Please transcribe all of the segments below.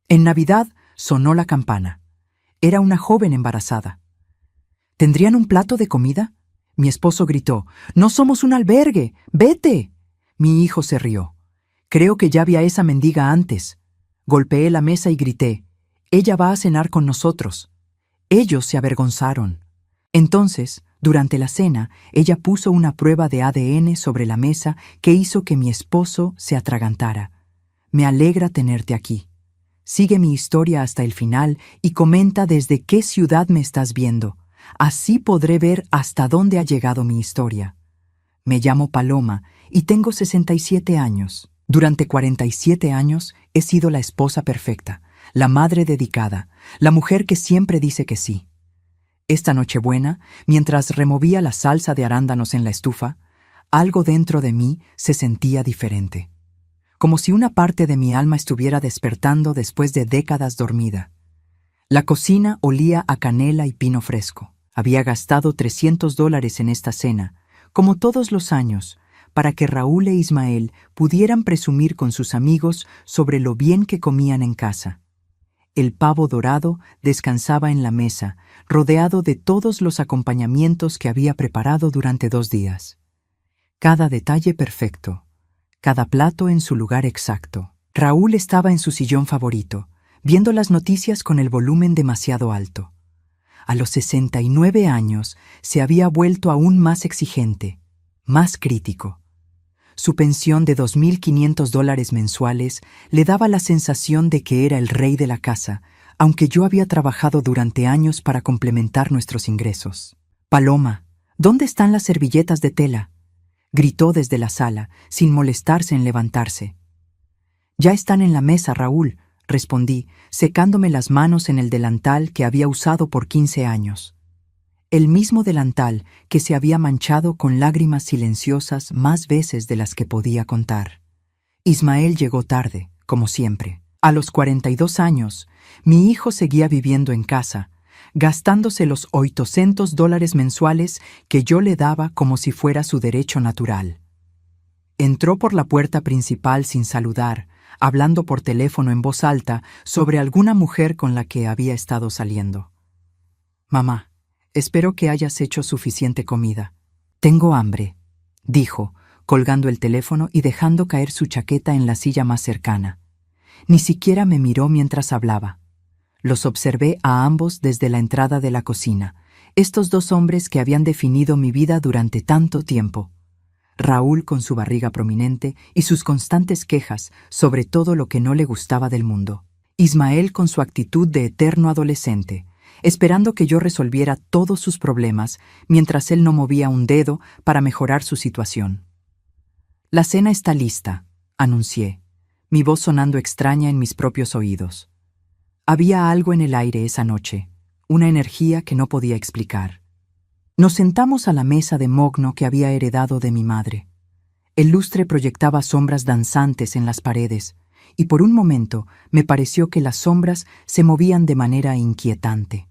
En Navidad sonó la campana. Era una joven embarazada. ¿Tendrían un plato de comida? Mi esposo gritó, «¡No somos un albergue! ¡Vete!». Mi hijo se rió. «Creo que ya vi a esa mendiga antes». Golpeé la mesa y grité, «Ella va a cenar con nosotros». Ellos se avergonzaron. Entonces, durante la cena, ella puso una prueba de ADN sobre la mesa que hizo que mi esposo se atragantara. Me alegra tenerte aquí. Sigue mi historia hasta el final y comenta desde qué ciudad me estás viendo. Así podré ver hasta dónde ha llegado mi historia. Me llamo Paloma y tengo 67 años. Durante 47 años he sido la esposa perfecta, la madre dedicada, la mujer que siempre dice que sí. Esta Nochebuena, mientras removía la salsa de arándanos en la estufa, algo dentro de mí se sentía diferente. Como si una parte de mi alma estuviera despertando después de décadas dormida. La cocina olía a canela y pino fresco. Había gastado $300 en esta cena, como todos los años, para que Raúl e Ismael pudieran presumir con sus amigos sobre lo bien que comían en casa. El pavo dorado descansaba en la mesa, rodeado de todos los acompañamientos que había preparado durante 2 días. Cada detalle perfecto, cada plato en su lugar exacto. Raúl estaba en su sillón favorito, viendo las noticias con el volumen demasiado alto. A los 69 años se había vuelto aún más exigente, más crítico. Su pensión de $2.500 mensuales le daba la sensación de que era el rey de la casa, aunque yo había trabajado durante años para complementar nuestros ingresos. «Paloma, ¿dónde están las servilletas de tela?», gritó desde la sala, sin molestarse en levantarse. «Ya están en la mesa, Raúl», respondí, secándome las manos en el delantal que había usado por 15 años. El mismo delantal que se había manchado con lágrimas silenciosas más veces de las que podía contar. Ismael llegó tarde, como siempre. A los 42 años, mi hijo seguía viviendo en casa, gastándose los $800 mensuales que yo le daba como si fuera su derecho natural. Entró por la puerta principal sin saludar, hablando por teléfono en voz alta sobre alguna mujer con la que había estado saliendo. «Mamá, espero que hayas hecho suficiente comida. Tengo hambre», dijo, colgando el teléfono y dejando caer su chaqueta en la silla más cercana. Ni siquiera me miró mientras hablaba. Los observé a ambos desde la entrada de la cocina, estos 2 hombres que habían definido mi vida durante tanto tiempo. Raúl con su barriga prominente y sus constantes quejas sobre todo lo que no le gustaba del mundo. Ismael con su actitud de eterno adolescente, esperando que yo resolviera todos sus problemas mientras él no movía un dedo para mejorar su situación. «La cena está lista», anuncié, mi voz sonando extraña en mis propios oídos. Había algo en el aire esa noche, una energía que no podía explicar. Nos sentamos a la mesa de mogno que había heredado de mi madre. El lustre proyectaba sombras danzantes en las paredes, y por un momento me pareció que las sombras se movían de manera inquietante.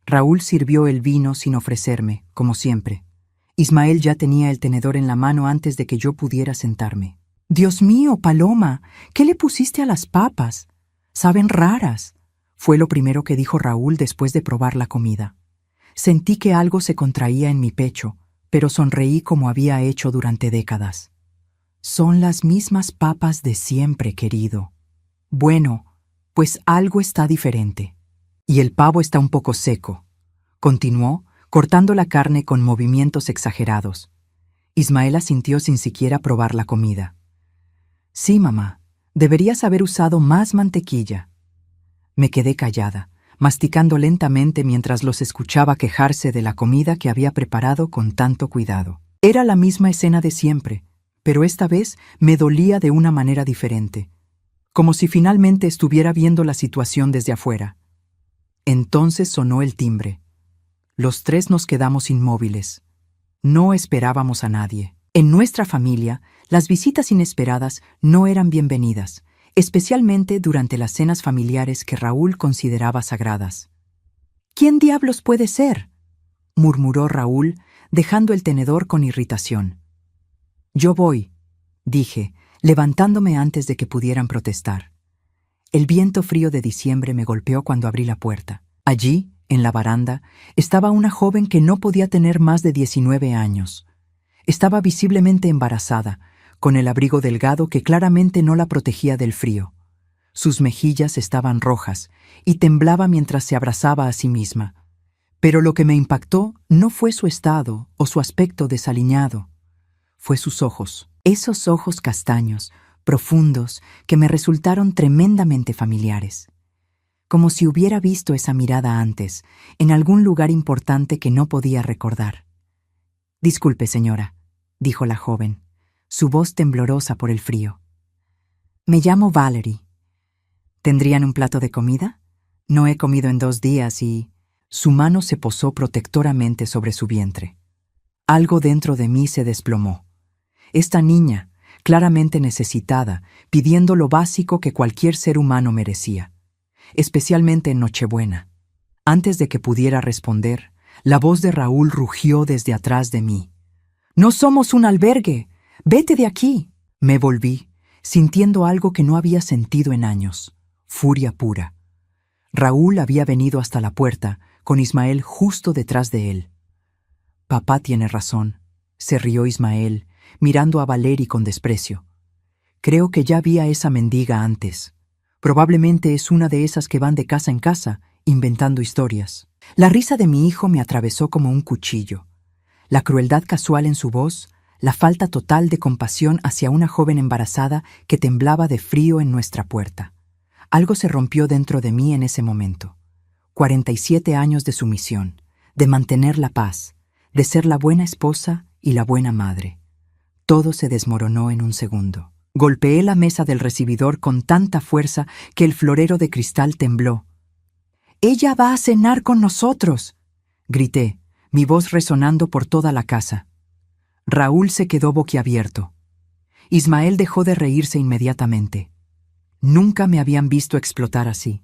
Raúl sirvió el vino sin ofrecerme, como siempre. Ismael ya tenía el tenedor en la mano antes de que yo pudiera sentarme. «Dios mío, Paloma, ¿qué le pusiste a las papas? Saben raras», fue lo primero que dijo Raúl después de probar la comida. Sentí que algo se contraía en mi pecho, pero sonreí como había hecho durante décadas. «Son las mismas papas de siempre, querido». «Bueno, pues algo está diferente. Y el pavo está un poco seco», continuó, cortando la carne con movimientos exagerados. Ismael asintió sin siquiera probar la comida. «Sí, mamá, deberías haber usado más mantequilla». Me quedé callada, masticando lentamente mientras los escuchaba quejarse de la comida que había preparado con tanto cuidado. Era la misma escena de siempre, pero esta vez me dolía de una manera diferente, como si finalmente estuviera viendo la situación desde afuera. Entonces sonó el timbre. Los 3 nos quedamos inmóviles. No esperábamos a nadie. En nuestra familia, las visitas inesperadas no eran bienvenidas, especialmente durante las cenas familiares que Raúl consideraba sagradas. «¿Quién diablos puede ser?», murmuró Raúl, dejando el tenedor con irritación. «Yo voy», dije, levantándome antes de que pudieran protestar. El viento frío de diciembre me golpeó cuando abrí la puerta. Allí, en la baranda, estaba una joven que no podía tener más de 19 años. Estaba visiblemente embarazada, con el abrigo delgado que claramente no la protegía del frío. Sus mejillas estaban rojas y temblaba mientras se abrazaba a sí misma. Pero lo que me impactó no fue su estado o su aspecto desaliñado. Fue sus ojos. Esos ojos castaños, profundos, que me resultaron tremendamente familiares. Como si hubiera visto esa mirada antes, en algún lugar importante que no podía recordar. «Disculpe, señora», dijo la joven, su voz temblorosa por el frío. «Me llamo Valerie. ¿Tendrían un plato de comida? No he comido en 2 días y...» Su mano se posó protectoramente sobre su vientre. Algo dentro de mí se desplomó. Esta niña, claramente necesitada, pidiendo lo básico que cualquier ser humano merecía, especialmente en Nochebuena. Antes de que pudiera responder, la voz de Raúl rugió desde atrás de mí. «¡No somos un albergue! ¡Vete de aquí!». Me volví, sintiendo algo que no había sentido en años: furia pura. Raúl había venido hasta la puerta, con Ismael justo detrás de él. «Papá tiene razón», se rió Ismael, mirando a Valerie con desprecio. «Creo que ya vi a esa mendiga antes. Probablemente es una de esas que van de casa en casa, inventando historias». La risa de mi hijo me atravesó como un cuchillo. La crueldad casual en su voz, la falta total de compasión hacia una joven embarazada que temblaba de frío en nuestra puerta. Algo se rompió dentro de mí en ese momento. 47 años de sumisión, de mantener la paz, de ser la buena esposa y la buena madre. Todo se desmoronó en un segundo. Golpeé la mesa del recibidor con tanta fuerza que el florero de cristal tembló. «¡Ella va a cenar con nosotros!», grité, mi voz resonando por toda la casa. Raúl se quedó boquiabierto. Ismael dejó de reírse inmediatamente. Nunca me habían visto explotar así.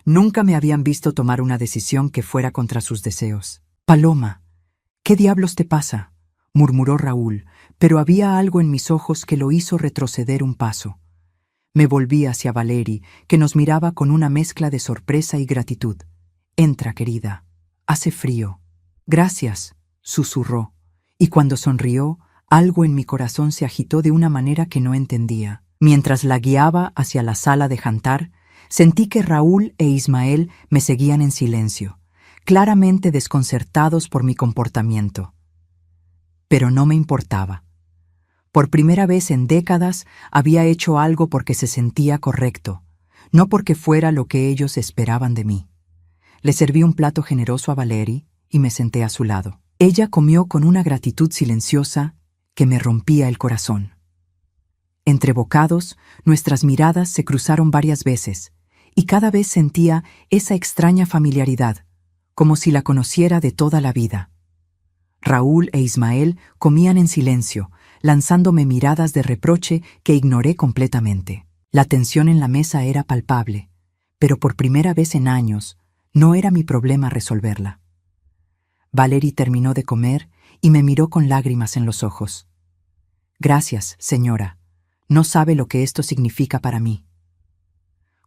Nunca me habían visto tomar una decisión que fuera contra sus deseos. «Paloma, ¿qué diablos te pasa?», murmuró Raúl, pero había algo en mis ojos que lo hizo retroceder un paso. Me volví hacia Valerie, que nos miraba con una mezcla de sorpresa y gratitud. «Entra, querida. Hace frío». «Gracias», susurró, y cuando sonrió, algo en mi corazón se agitó de una manera que no entendía. Mientras la guiaba hacia la sala de jantar, sentí que Raúl e Ismael me seguían en silencio, claramente desconcertados por mi comportamiento. Pero no me importaba. Por primera vez en décadas había hecho algo porque se sentía correcto, no porque fuera lo que ellos esperaban de mí. Le serví un plato generoso a Valerie y me senté a su lado. Ella comió con una gratitud silenciosa que me rompía el corazón. Entre bocados, nuestras miradas se cruzaron varias veces, y cada vez sentía esa extraña familiaridad, como si la conociera de toda la vida. Raúl e Ismael comían en silencio, lanzándome miradas de reproche que ignoré completamente. La tensión en la mesa era palpable, pero por primera vez en años no era mi problema resolverla. Valerie terminó de comer y me miró con lágrimas en los ojos. «Gracias, señora. No sabe lo que esto significa para mí».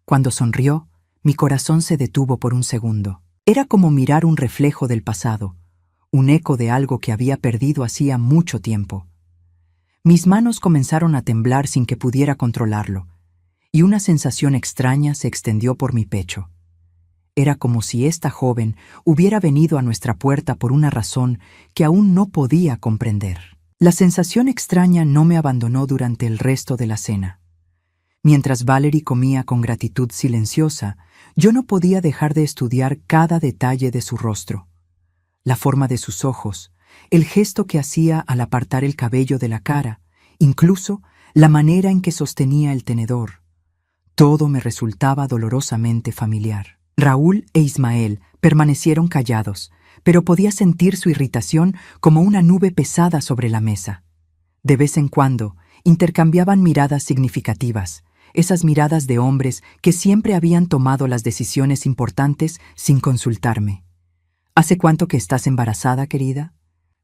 Cuando sonrió, mi corazón se detuvo por un segundo. Era como mirar un reflejo del pasado, un eco de algo que había perdido hacía mucho tiempo. Mis manos comenzaron a temblar sin que pudiera controlarlo, y una sensación extraña se extendió por mi pecho. Era como si esta joven hubiera venido a nuestra puerta por una razón que aún no podía comprender. La sensación extraña no me abandonó durante el resto de la cena. Mientras Valerie comía con gratitud silenciosa, yo no podía dejar de estudiar cada detalle de su rostro. La forma de sus ojos, el gesto que hacía al apartar el cabello de la cara, incluso la manera en que sostenía el tenedor. Todo me resultaba dolorosamente familiar. Raúl e Ismael permanecieron callados, pero podía sentir su irritación como una nube pesada sobre la mesa. De vez en cuando, intercambiaban miradas significativas, esas miradas de hombres que siempre habían tomado las decisiones importantes sin consultarme. «¿Hace cuánto que estás embarazada, querida?»,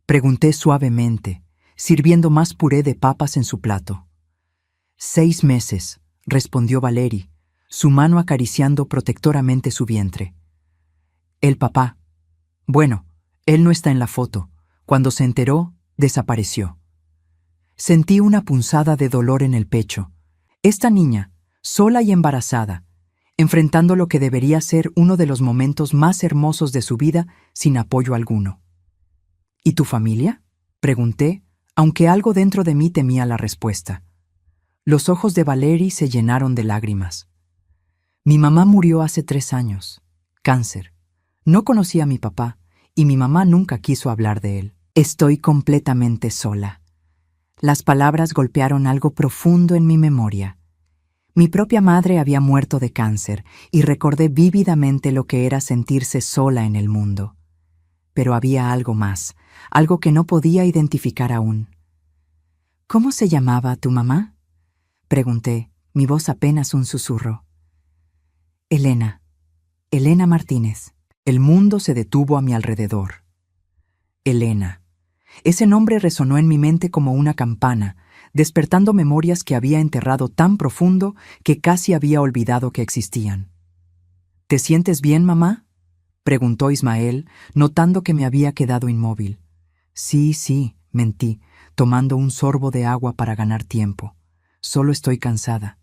pregunté suavemente, sirviendo más puré de papas en su plato. 6 meses, respondió Valerie, su mano acariciando protectoramente su vientre. El papá. Bueno, él no está en la foto. Cuando se enteró, desapareció. Sentí una punzada de dolor en el pecho. Esta niña, sola y embarazada, enfrentando lo que debería ser uno de los momentos más hermosos de su vida sin apoyo alguno. ¿Y tu familia?, pregunté, aunque algo dentro de mí temía la respuesta. Los ojos de Valerie se llenaron de lágrimas. Mi mamá murió hace 3 años. Cáncer. No conocí a mi papá, y mi mamá nunca quiso hablar de él. Estoy completamente sola. Las palabras golpearon algo profundo en mi memoria. Mi propia madre había muerto de cáncer, y recordé vívidamente lo que era sentirse sola en el mundo. Pero había algo más, algo que no podía identificar aún. ¿Cómo se llamaba tu mamá?, pregunté, mi voz apenas un susurro. Elena. Elena Martínez. El mundo se detuvo a mi alrededor. Elena. Ese nombre resonó en mi mente como una campana, despertando memorias que había enterrado tan profundo que casi había olvidado que existían. ¿Te sientes bien, mamá?, preguntó Ismael, notando que me había quedado inmóvil. Sí, mentí, tomando un sorbo de agua para ganar tiempo. Solo estoy cansada.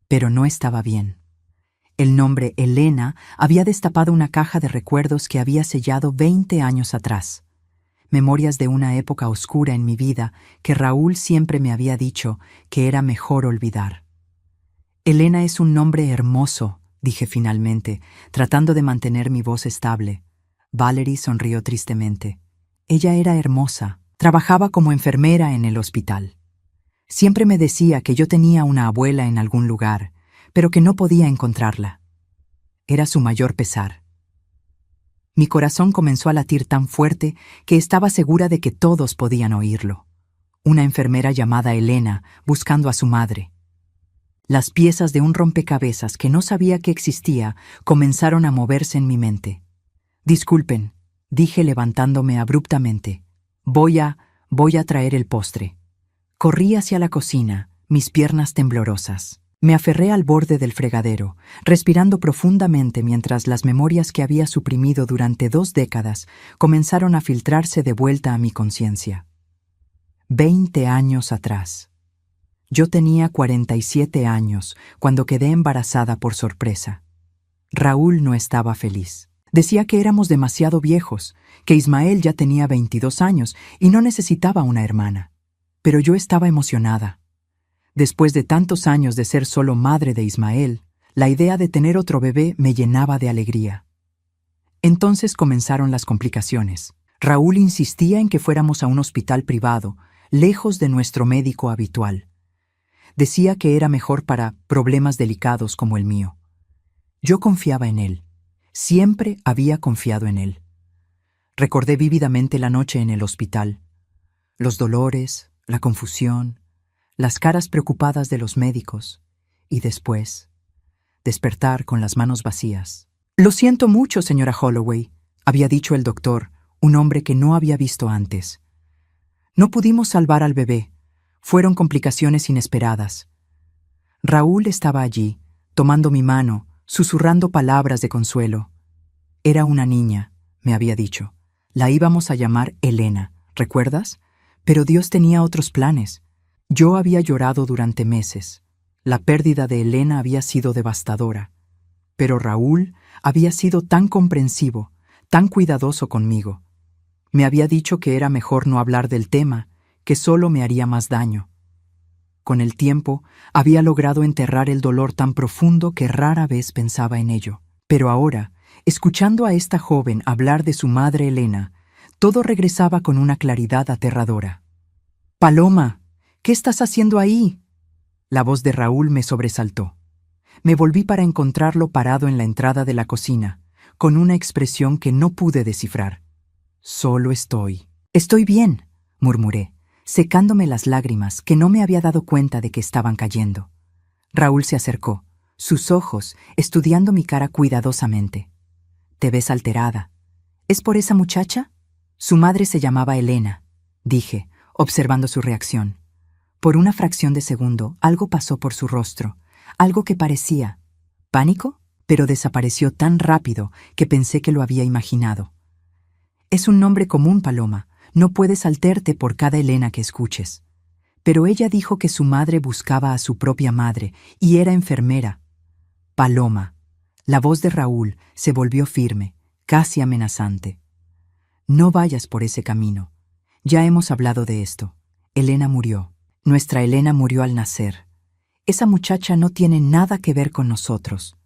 Pero no estaba bien. El nombre Elena había destapado una caja de recuerdos que había sellado 20 años atrás. Memorias de una época oscura en mi vida que Raúl siempre me había dicho que era mejor olvidar. Elena es un nombre hermoso, dije finalmente, tratando de mantener mi voz estable. Valerie sonrió tristemente. Ella era hermosa, trabajaba como enfermera en el hospital. Siempre me decía que yo tenía una abuela en algún lugar, pero que no podía encontrarla. Era su mayor pesar. Mi corazón comenzó a latir tan fuerte que estaba segura de que todos podían oírlo. Una enfermera llamada Elena, buscando a su madre. Las piezas de un rompecabezas que no sabía que existía comenzaron a moverse en mi mente. Disculpen, dije levantándome abruptamente. Voy a traer el postre. Corrí hacia la cocina, mis piernas temblorosas. Me aferré al borde del fregadero, respirando profundamente mientras las memorias que había suprimido durante 2 décadas comenzaron a filtrarse de vuelta a mi conciencia. 20 años atrás. Yo tenía 47 años cuando quedé embarazada por sorpresa. Raúl no estaba feliz. Decía que éramos demasiado viejos, que Ismael ya tenía 22 años y no necesitaba una hermana. Pero yo estaba emocionada. Después de tantos años de ser solo madre de Ismael, la idea de tener otro bebé me llenaba de alegría. Entonces comenzaron las complicaciones. Raúl insistía en que fuéramos a un hospital privado, lejos de nuestro médico habitual. Decía que era mejor para problemas delicados como el mío. Yo confiaba en él. Siempre había confiado en él. Recordé vívidamente la noche en el hospital. Los dolores, la confusión, las caras preocupadas de los médicos, y después, despertar con las manos vacías. «Lo siento mucho, señora Holloway», había dicho el doctor, un hombre que no había visto antes. «No pudimos salvar al bebé. Fueron complicaciones inesperadas». Raúl estaba allí, tomando mi mano, susurrando palabras de consuelo. «Era una niña», me había dicho. «La íbamos a llamar Elena, ¿recuerdas? Pero Dios tenía otros planes». Yo había llorado durante meses. La pérdida de Elena había sido devastadora. Pero Raúl había sido tan comprensivo, tan cuidadoso conmigo. Me había dicho que era mejor no hablar del tema, que solo me haría más daño. Con el tiempo, había logrado enterrar el dolor tan profundo que rara vez pensaba en ello. Pero ahora, escuchando a esta joven hablar de su madre Elena, todo regresaba con una claridad aterradora. «Paloma, ¿qué estás haciendo ahí?». La voz de Raúl me sobresaltó. Me volví para encontrarlo parado en la entrada de la cocina, con una expresión que no pude descifrar. «Solo estoy». «Estoy bien», murmuré, secándome las lágrimas que no me había dado cuenta de que estaban cayendo. Raúl se acercó, sus ojos estudiando mi cara cuidadosamente. «Te ves alterada. ¿Es por esa muchacha?». «Su madre se llamaba Elena», dije, observando su reacción. Por una fracción de segundo, algo pasó por su rostro, algo que parecía ¿Pánico? Pero desapareció tan rápido que pensé que lo había imaginado. Es un nombre común, Paloma. No puedes alterarte por cada Elena que escuches. Pero ella dijo que su madre buscaba a su propia madre y era enfermera. Paloma. La voz de Raúl se volvió firme, casi amenazante. No vayas por ese camino. Ya hemos hablado de esto. Elena murió. Nuestra Elena murió al nacer. Esa muchacha no tiene nada que ver con nosotros.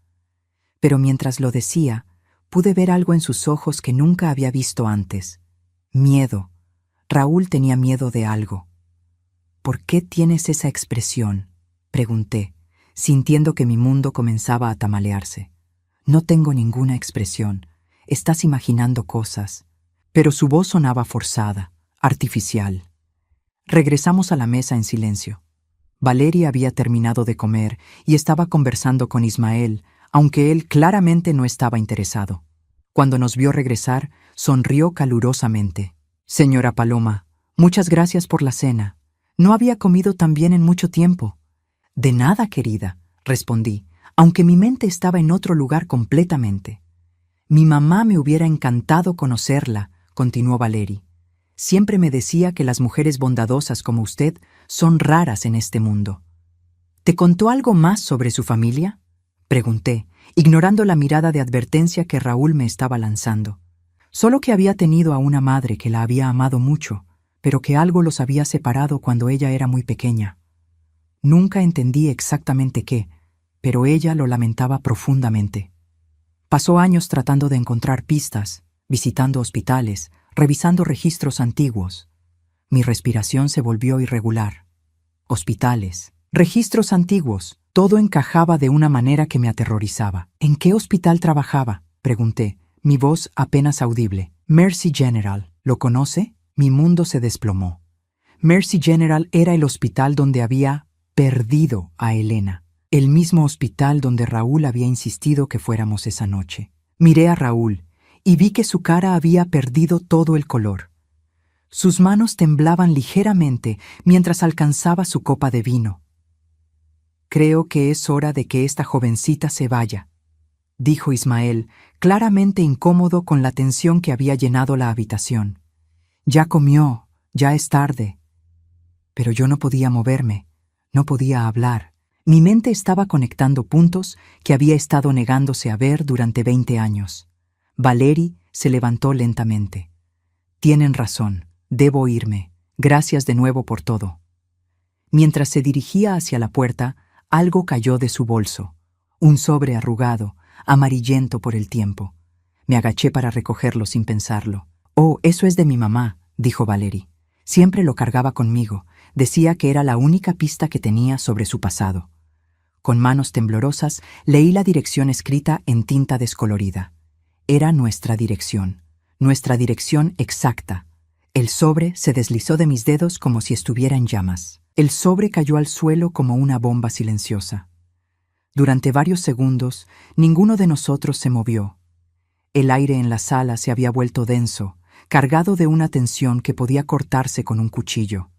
Pero mientras lo decía, pude ver algo en sus ojos que nunca había visto antes. Miedo. Raúl tenía miedo de algo. ¿Por qué tienes esa expresión?, pregunté, sintiendo que mi mundo comenzaba a tambalearse. No tengo ninguna expresión. Estás imaginando cosas. Pero su voz sonaba forzada, artificial. Regresamos a la mesa en silencio. Valery había terminado de comer y estaba conversando con Ismael, aunque él claramente no estaba interesado. Cuando nos vio regresar, sonrió calurosamente. «Señora Paloma, muchas gracias por la cena. No había comido tan bien en mucho tiempo». «De nada, querida», respondí, aunque mi mente estaba en otro lugar completamente. «Mi mamá me hubiera encantado conocerla», continuó Valery. «Siempre me decía que las mujeres bondadosas como usted son raras en este mundo». «¿Te contó algo más sobre su familia?», pregunté, ignorando la mirada de advertencia que Raúl me estaba lanzando. Solo que había tenido a una madre que la había amado mucho, pero que algo los había separado cuando ella era muy pequeña. Nunca entendí exactamente qué, pero ella lo lamentaba profundamente. Pasó años tratando de encontrar pistas, visitando hospitales, revisando registros antiguos. Mi respiración se volvió irregular. Hospitales, registros antiguos, todo encajaba de una manera que me aterrorizaba. ¿En qué hospital trabajaba?, pregunté, mi voz apenas audible. «Mercy General. ¿Lo conoce?». Mi mundo se desplomó. Mercy General era el hospital donde había perdido a Elena. El mismo hospital donde Raúl había insistido que fuéramos esa noche. Miré a Raúl y vi que su cara había perdido todo el color. Sus manos temblaban ligeramente mientras alcanzaba su copa de vino. «Creo que es hora de que esta jovencita se vaya», dijo Ismael, claramente incómodo con la tensión que había llenado la habitación. «Ya comió, ya es tarde». Pero yo no podía moverme, no podía hablar. Mi mente estaba conectando puntos que había estado negándose a ver durante 20 años. Valery se levantó lentamente. «Tienen razón, debo irme. Gracias de nuevo por todo». Mientras se dirigía hacia la puerta, algo cayó de su bolso. Un sobre arrugado, amarillento por el tiempo. Me agaché para recogerlo sin pensarlo. «Oh, eso es de mi mamá», dijo Valery. «Siempre lo cargaba conmigo. Decía que era la única pista que tenía sobre su pasado». Con manos temblorosas leí la dirección escrita en tinta descolorida. Era nuestra dirección exacta. El sobre se deslizó de mis dedos como si estuviera en llamas. El sobre cayó al suelo como una bomba silenciosa. Durante varios segundos, ninguno de nosotros se movió. El aire en la sala se había vuelto denso, cargado de una tensión que podía cortarse con un cuchillo.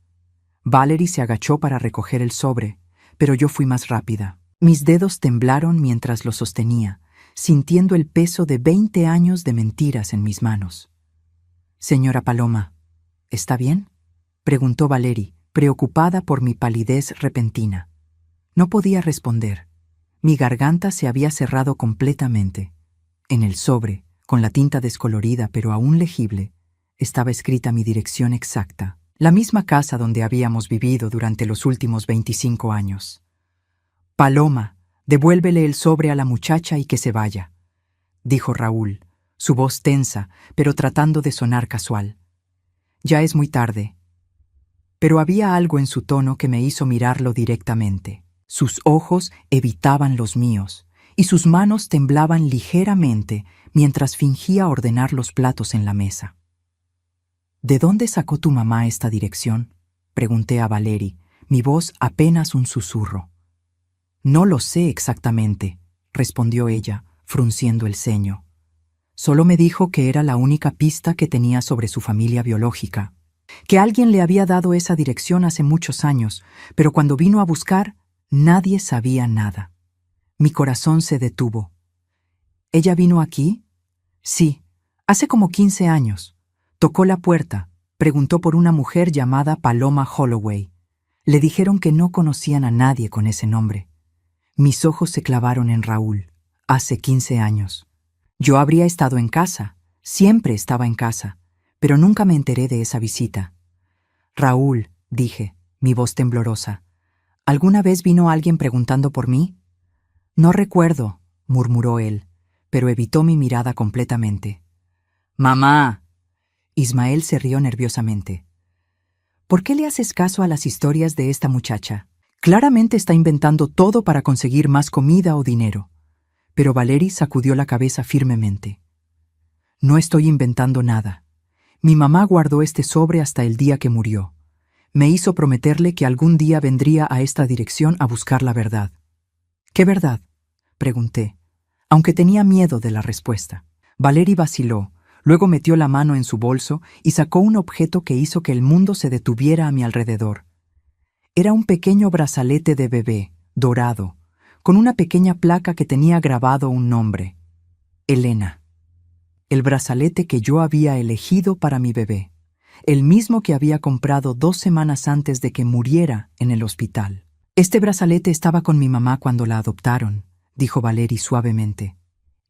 Valery se agachó para recoger el sobre, pero yo fui más rápida. Mis dedos temblaron mientras lo sostenía, sintiendo el peso de 20 años de mentiras en mis manos. «Señora Paloma, ¿está bien?», preguntó Valery, preocupada por mi palidez repentina. No podía responder. Mi garganta se había cerrado completamente. En el sobre, con la tinta descolorida pero aún legible, estaba escrita mi dirección exacta, la misma casa donde habíamos vivido durante los últimos 25 años. «Paloma, devuélvele el sobre a la muchacha y que se vaya», dijo Raúl, su voz tensa, pero tratando de sonar casual. «Ya es muy tarde». Pero había algo en su tono que me hizo mirarlo directamente. Sus ojos evitaban los míos, y sus manos temblaban ligeramente mientras fingía ordenar los platos en la mesa. «¿De dónde sacó tu mamá esta dirección?», pregunté a Valery, mi voz apenas un susurro. «No lo sé exactamente», respondió ella, frunciendo el ceño. «Solo me dijo que era la única pista que tenía sobre su familia biológica, que alguien le había dado esa dirección hace muchos años, pero cuando vino a buscar, nadie sabía nada». Mi corazón se detuvo. ¿Ella vino aquí? Sí, hace como 15 años. Tocó la puerta, preguntó por una mujer llamada Paloma Holloway. Le dijeron que no conocían a nadie con ese nombre. Mis ojos se clavaron en Raúl, hace 15 años. Yo habría estado en casa, siempre estaba en casa, pero nunca me enteré de esa visita. Raúl, dije, mi voz temblorosa, ¿alguna vez vino alguien preguntando por mí? No recuerdo, murmuró él, pero evitó mi mirada completamente. ¡Mamá! Ismael se rió nerviosamente. ¿Por qué le haces caso a las historias de esta muchacha? Claramente está inventando todo para conseguir más comida o dinero. Pero Valerie sacudió la cabeza firmemente. No estoy inventando nada. Mi mamá guardó este sobre hasta el día que murió. Me hizo prometerle que algún día vendría a esta dirección a buscar la verdad. ¿Qué verdad?, pregunté, aunque tenía miedo de la respuesta. Valerie vaciló, luego metió la mano en su bolso y sacó un objeto que hizo que el mundo se detuviera a mi alrededor. Era un pequeño brazalete de bebé, dorado, con una pequeña placa que tenía grabado un nombre: Elena. El brazalete que yo había elegido para mi bebé, el mismo que había comprado 2 semanas antes de que muriera en el hospital. Este brazalete estaba con mi mamá cuando la adoptaron, dijo Valerie suavemente.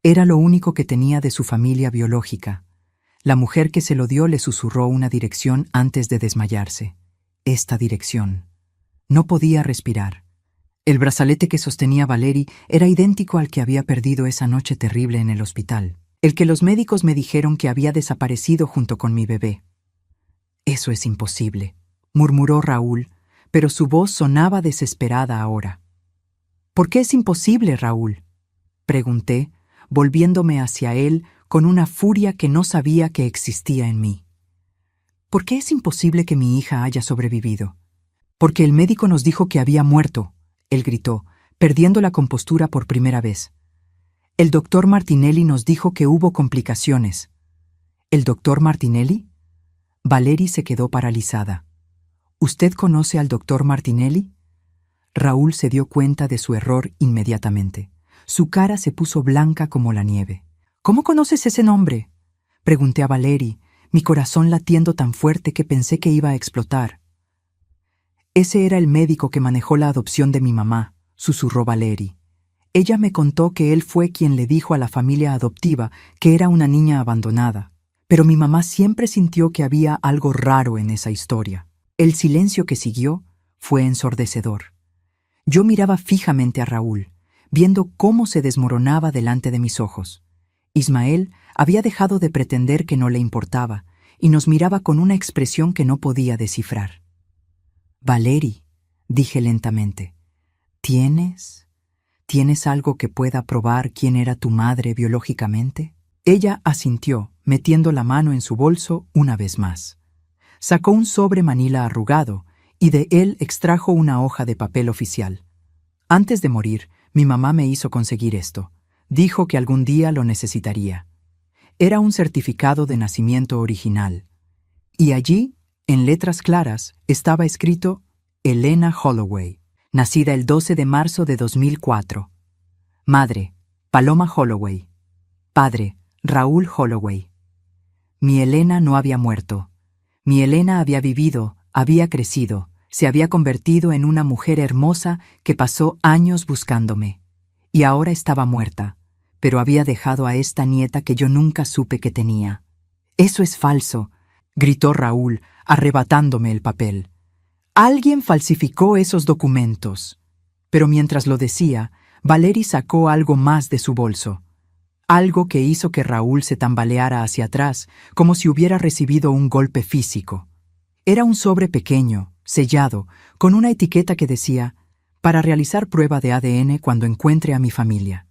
Era lo único que tenía de su familia biológica. La mujer que se lo dio le susurró una dirección antes de desmayarse. Esta dirección. No podía respirar. El brazalete que sostenía Valerie era idéntico al que había perdido esa noche terrible en el hospital, el que los médicos me dijeron que había desaparecido junto con mi bebé. Eso es imposible, murmuró Raúl, pero su voz sonaba desesperada ahora. ¿Por qué es imposible, Raúl?, pregunté, volviéndome hacia él con una furia que no sabía que existía en mí. ¿Por qué es imposible que mi hija haya sobrevivido? Porque el médico nos dijo que había muerto, él gritó, perdiendo la compostura por primera vez. El doctor Martinelli nos dijo que hubo complicaciones. ¿El doctor Martinelli? Valerie se quedó paralizada. ¿Usted conoce al doctor Martinelli? Raúl se dio cuenta de su error inmediatamente. Su cara se puso blanca como la nieve. ¿Cómo conoces ese nombre?, pregunté a Valerie, mi corazón latiendo tan fuerte que pensé que iba a explotar. Ese era el médico que manejó la adopción de mi mamá, susurró Valerie. Ella me contó que él fue quien le dijo a la familia adoptiva que era una niña abandonada, pero mi mamá siempre sintió que había algo raro en esa historia. El silencio que siguió fue ensordecedor. Yo miraba fijamente a Raúl, viendo cómo se desmoronaba delante de mis ojos. Ismael había dejado de pretender que no le importaba y nos miraba con una expresión que no podía descifrar. Valerie, dije lentamente, ¿tienes algo que pueda probar quién era tu madre biológicamente? Ella asintió, metiendo la mano en su bolso una vez más. Sacó un sobre manila arrugado y de él extrajo una hoja de papel oficial. Antes de morir, mi mamá me hizo conseguir esto. Dijo que algún día lo necesitaría. Era un certificado de nacimiento original. Y allí, en letras claras, estaba escrito Elena Holloway, nacida el 12 de marzo de 2004. Madre, Paloma Holloway. Padre, Raúl Holloway. Mi Elena no había muerto. Mi Elena había vivido, había crecido, se había convertido en una mujer hermosa que pasó años buscándome. Y ahora estaba muerta, pero había dejado a esta nieta que yo nunca supe que tenía. «Eso es falso», gritó Raúl, arrebatándome el papel. «Alguien falsificó esos documentos». Pero mientras lo decía, Valerie sacó algo más de su bolso. Algo que hizo que Raúl se tambaleara hacia atrás, como si hubiera recibido un golpe físico. Era un sobre pequeño, sellado, con una etiqueta que decía: «Para realizar prueba de ADN cuando encuentre a mi familia».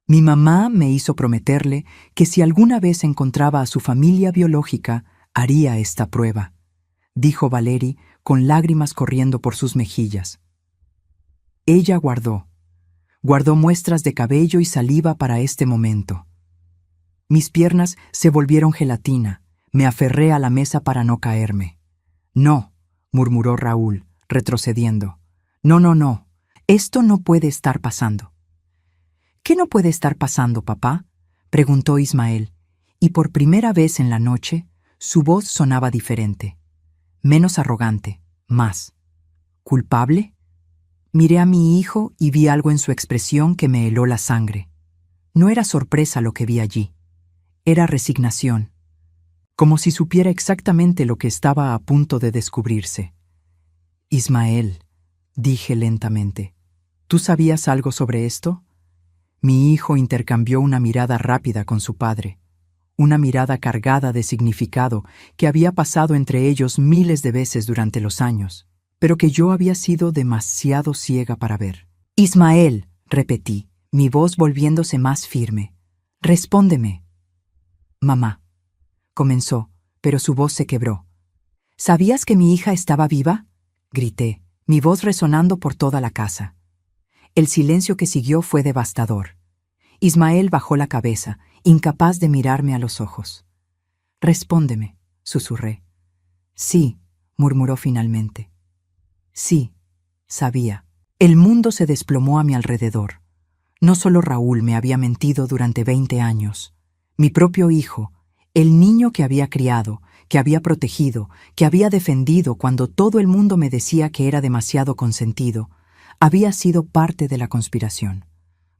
Mi mamá me hizo prometerle que si alguna vez encontraba a su familia biológica, haría esta prueba, dijo Valerie con lágrimas corriendo por sus mejillas. Ella guardó muestras de cabello y saliva para este momento. Mis piernas se volvieron gelatina, me aferré a la mesa para no caerme. «No», murmuró Raúl, retrocediendo. «No, esto no puede estar pasando». ¿Qué no puede estar pasando, papá?, preguntó Ismael, y por primera vez en la noche, su voz sonaba diferente, menos arrogante, más. ¿Culpable? Miré a mi hijo y vi algo en su expresión que me heló la sangre. No era sorpresa lo que vi allí. Era resignación, como si supiera exactamente lo que estaba a punto de descubrirse. Ismael, dije lentamente, ¿tú sabías algo sobre esto? Mi hijo intercambió una mirada rápida con su padre, una mirada cargada de significado que había pasado entre ellos miles de veces durante los años, pero que yo había sido demasiado ciega para ver. Ismael, repetí, mi voz volviéndose más firme. Respóndeme. Mamá, comenzó, pero su voz se quebró. ¿Sabías que mi hija estaba viva?, grité, mi voz resonando por toda la casa. El silencio que siguió fue devastador. Ismael bajó la cabeza, incapaz de mirarme a los ojos. Respóndeme, susurré. Sí, murmuró finalmente. Sí, sabía. El mundo se desplomó a mi alrededor. No solo Raúl me había mentido durante 20 años. Mi propio hijo, el niño que había criado, que había protegido, que había defendido cuando todo el mundo me decía que era demasiado consentido, había sido parte de la conspiración.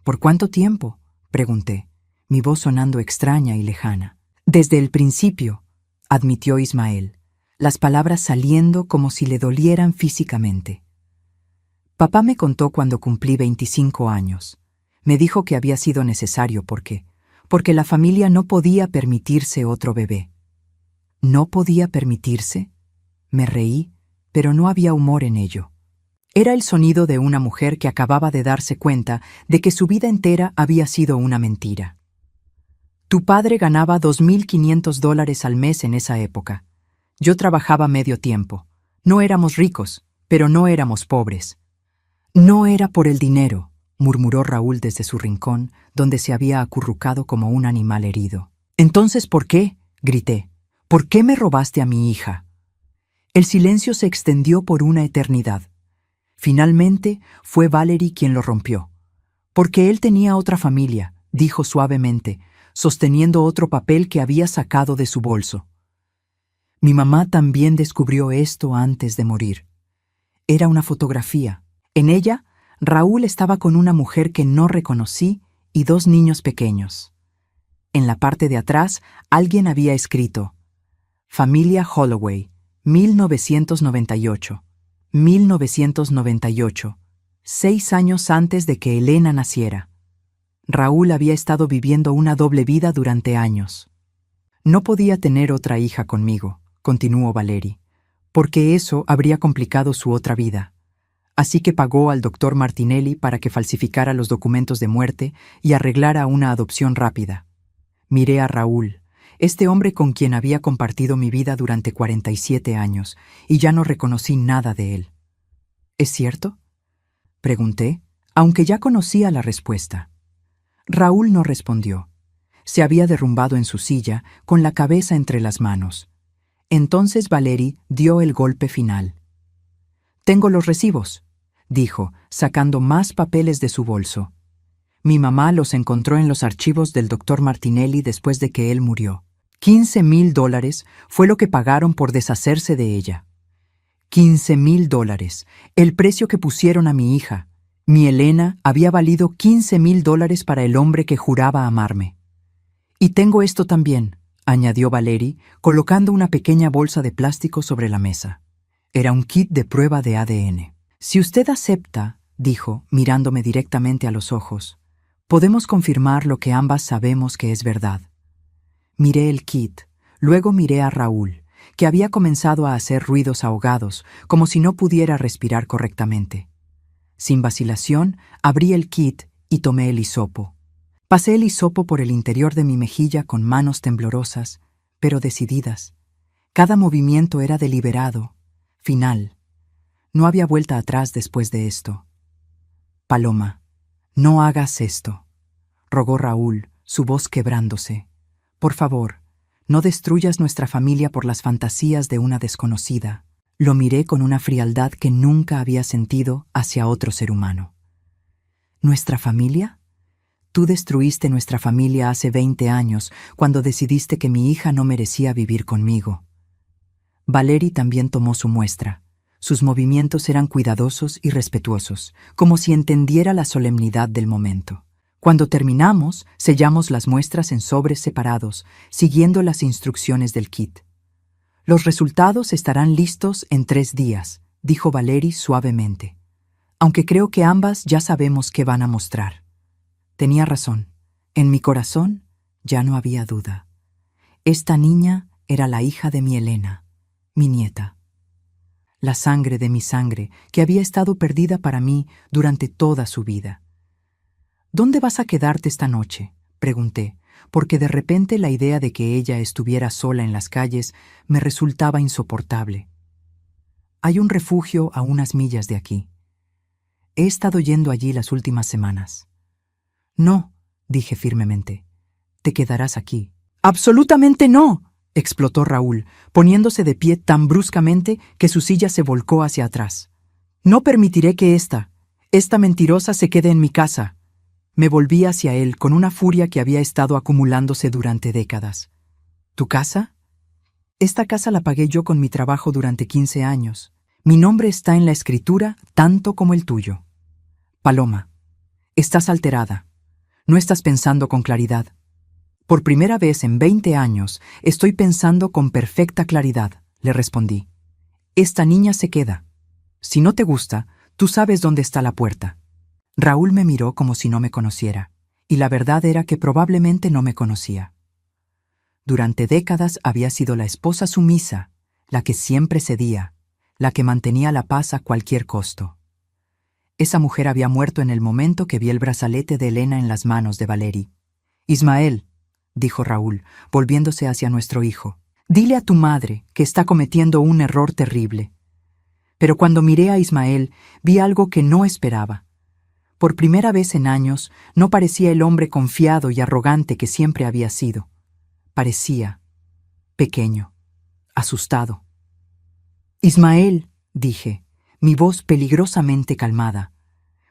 ¿Por cuánto tiempo?, pregunté, mi voz sonando extraña y lejana. Desde el principio, admitió Ismael, las palabras saliendo como si le dolieran físicamente. Papá me contó cuando cumplí 25 años. Me dijo que había sido necesario porque la familia no podía permitirse otro bebé. ¿No podía permitirse? Me reí, pero no había humor en ello. Era el sonido de una mujer que acababa de darse cuenta de que su vida entera había sido una mentira. Tu padre ganaba $2,500 al mes en esa época. Yo trabajaba medio tiempo. No éramos ricos, pero no éramos pobres. No era por el dinero, murmuró Raúl desde su rincón, donde se había acurrucado como un animal herido. Entonces, ¿por qué?, grité. ¿Por qué me robaste a mi hija? El silencio se extendió por una eternidad. Finalmente, fue Valerie quien lo rompió. Porque él tenía otra familia, dijo suavemente, sosteniendo otro papel que había sacado de su bolso. Mi mamá también descubrió esto antes de morir. Era una fotografía. En ella, Raúl estaba con una mujer que no reconocí y 2 niños pequeños. En la parte de atrás, alguien había escrito: Familia Holloway, 1998. 1998, 6 años antes de que Elena naciera. Raúl había estado viviendo una doble vida durante años. No podía tener otra hija conmigo, continuó Valerie, porque eso habría complicado su otra vida. Así que pagó al doctor Martinelli para que falsificara los documentos de muerte y arreglara una adopción rápida. Miré a Raúl, este hombre con quien había compartido mi vida durante 47 años, y ya no reconocí nada de él. ¿Es cierto?, pregunté, aunque ya conocía la respuesta. Raúl no respondió. Se había derrumbado en su silla, con la cabeza entre las manos. Entonces Valerie dio el golpe final. «Tengo los recibos», dijo, sacando más papeles de su bolso. Mi mamá los encontró en los archivos del doctor Martinelli después de que él murió. $15,000 fue lo que pagaron por deshacerse de ella. $15,000, el precio que pusieron a mi hija. Mi Elena había valido $15,000 para el hombre que juraba amarme. Y tengo esto también, añadió Valerie, colocando una pequeña bolsa de plástico sobre la mesa. Era un kit de prueba de ADN. Si usted acepta, dijo, mirándome directamente a los ojos, podemos confirmar lo que ambas sabemos que es verdad. Miré el kit, luego miré a Raúl, que había comenzado a hacer ruidos ahogados, como si no pudiera respirar correctamente. Sin vacilación, abrí el kit y tomé el hisopo. Pasé el hisopo por el interior de mi mejilla con manos temblorosas, pero decididas. Cada movimiento era deliberado, final. No había vuelta atrás después de esto. Paloma, no hagas esto, rogó Raúl, su voz quebrándose. Por favor, no destruyas nuestra familia por las fantasías de una desconocida. Lo miré con una frialdad que nunca había sentido hacia otro ser humano. ¿Nuestra familia? Tú destruiste nuestra familia hace 20 años cuando decidiste que mi hija no merecía vivir conmigo. Valery también tomó su muestra. Sus movimientos eran cuidadosos y respetuosos, como si entendiera la solemnidad del momento. Cuando terminamos, sellamos las muestras en sobres separados, siguiendo las instrucciones del kit. Los resultados estarán listos en 3 días, dijo Valery suavemente. Aunque creo que ambas ya sabemos qué van a mostrar. Tenía razón. En mi corazón ya no había duda. Esta niña era la hija de mi Elena, mi nieta. La sangre de mi sangre, que había estado perdida para mí durante toda su vida. ¿Dónde vas a quedarte esta noche?, pregunté, porque de repente la idea de que ella estuviera sola en las calles me resultaba insoportable. Hay un refugio a unas millas de aquí. He estado yendo allí las últimas semanas. No, dije firmemente. Te quedarás aquí. ¡Absolutamente no!, explotó Raúl, poniéndose de pie tan bruscamente que su silla se volcó hacia atrás. No permitiré que esta mentirosa se quede en mi casa. Me volví hacia él con una furia que había estado acumulándose durante décadas. ¿Tu casa? Esta casa la pagué yo con mi trabajo durante 15 años. Mi nombre está en la escritura tanto como el tuyo. Paloma, estás alterada. No estás pensando con claridad. Por primera vez en 20 años estoy pensando con perfecta claridad, le respondí. Esta niña se queda. Si no te gusta, tú sabes dónde está la puerta. Raúl me miró como si no me conociera, y la verdad era que probablemente no me conocía. Durante décadas había sido la esposa sumisa, la que siempre cedía, la que mantenía la paz a cualquier costo. Esa mujer había muerto en el momento que vi el brazalete de Elena en las manos de Valery. Ismael, dijo Raúl, volviéndose hacia nuestro hijo, dile a tu madre que está cometiendo un error terrible. Pero cuando miré a Ismael, vi algo que no esperaba. Por primera vez en años, no parecía el hombre confiado y arrogante que siempre había sido. Parecía pequeño, asustado. Ismael, dije, mi voz peligrosamente calmada.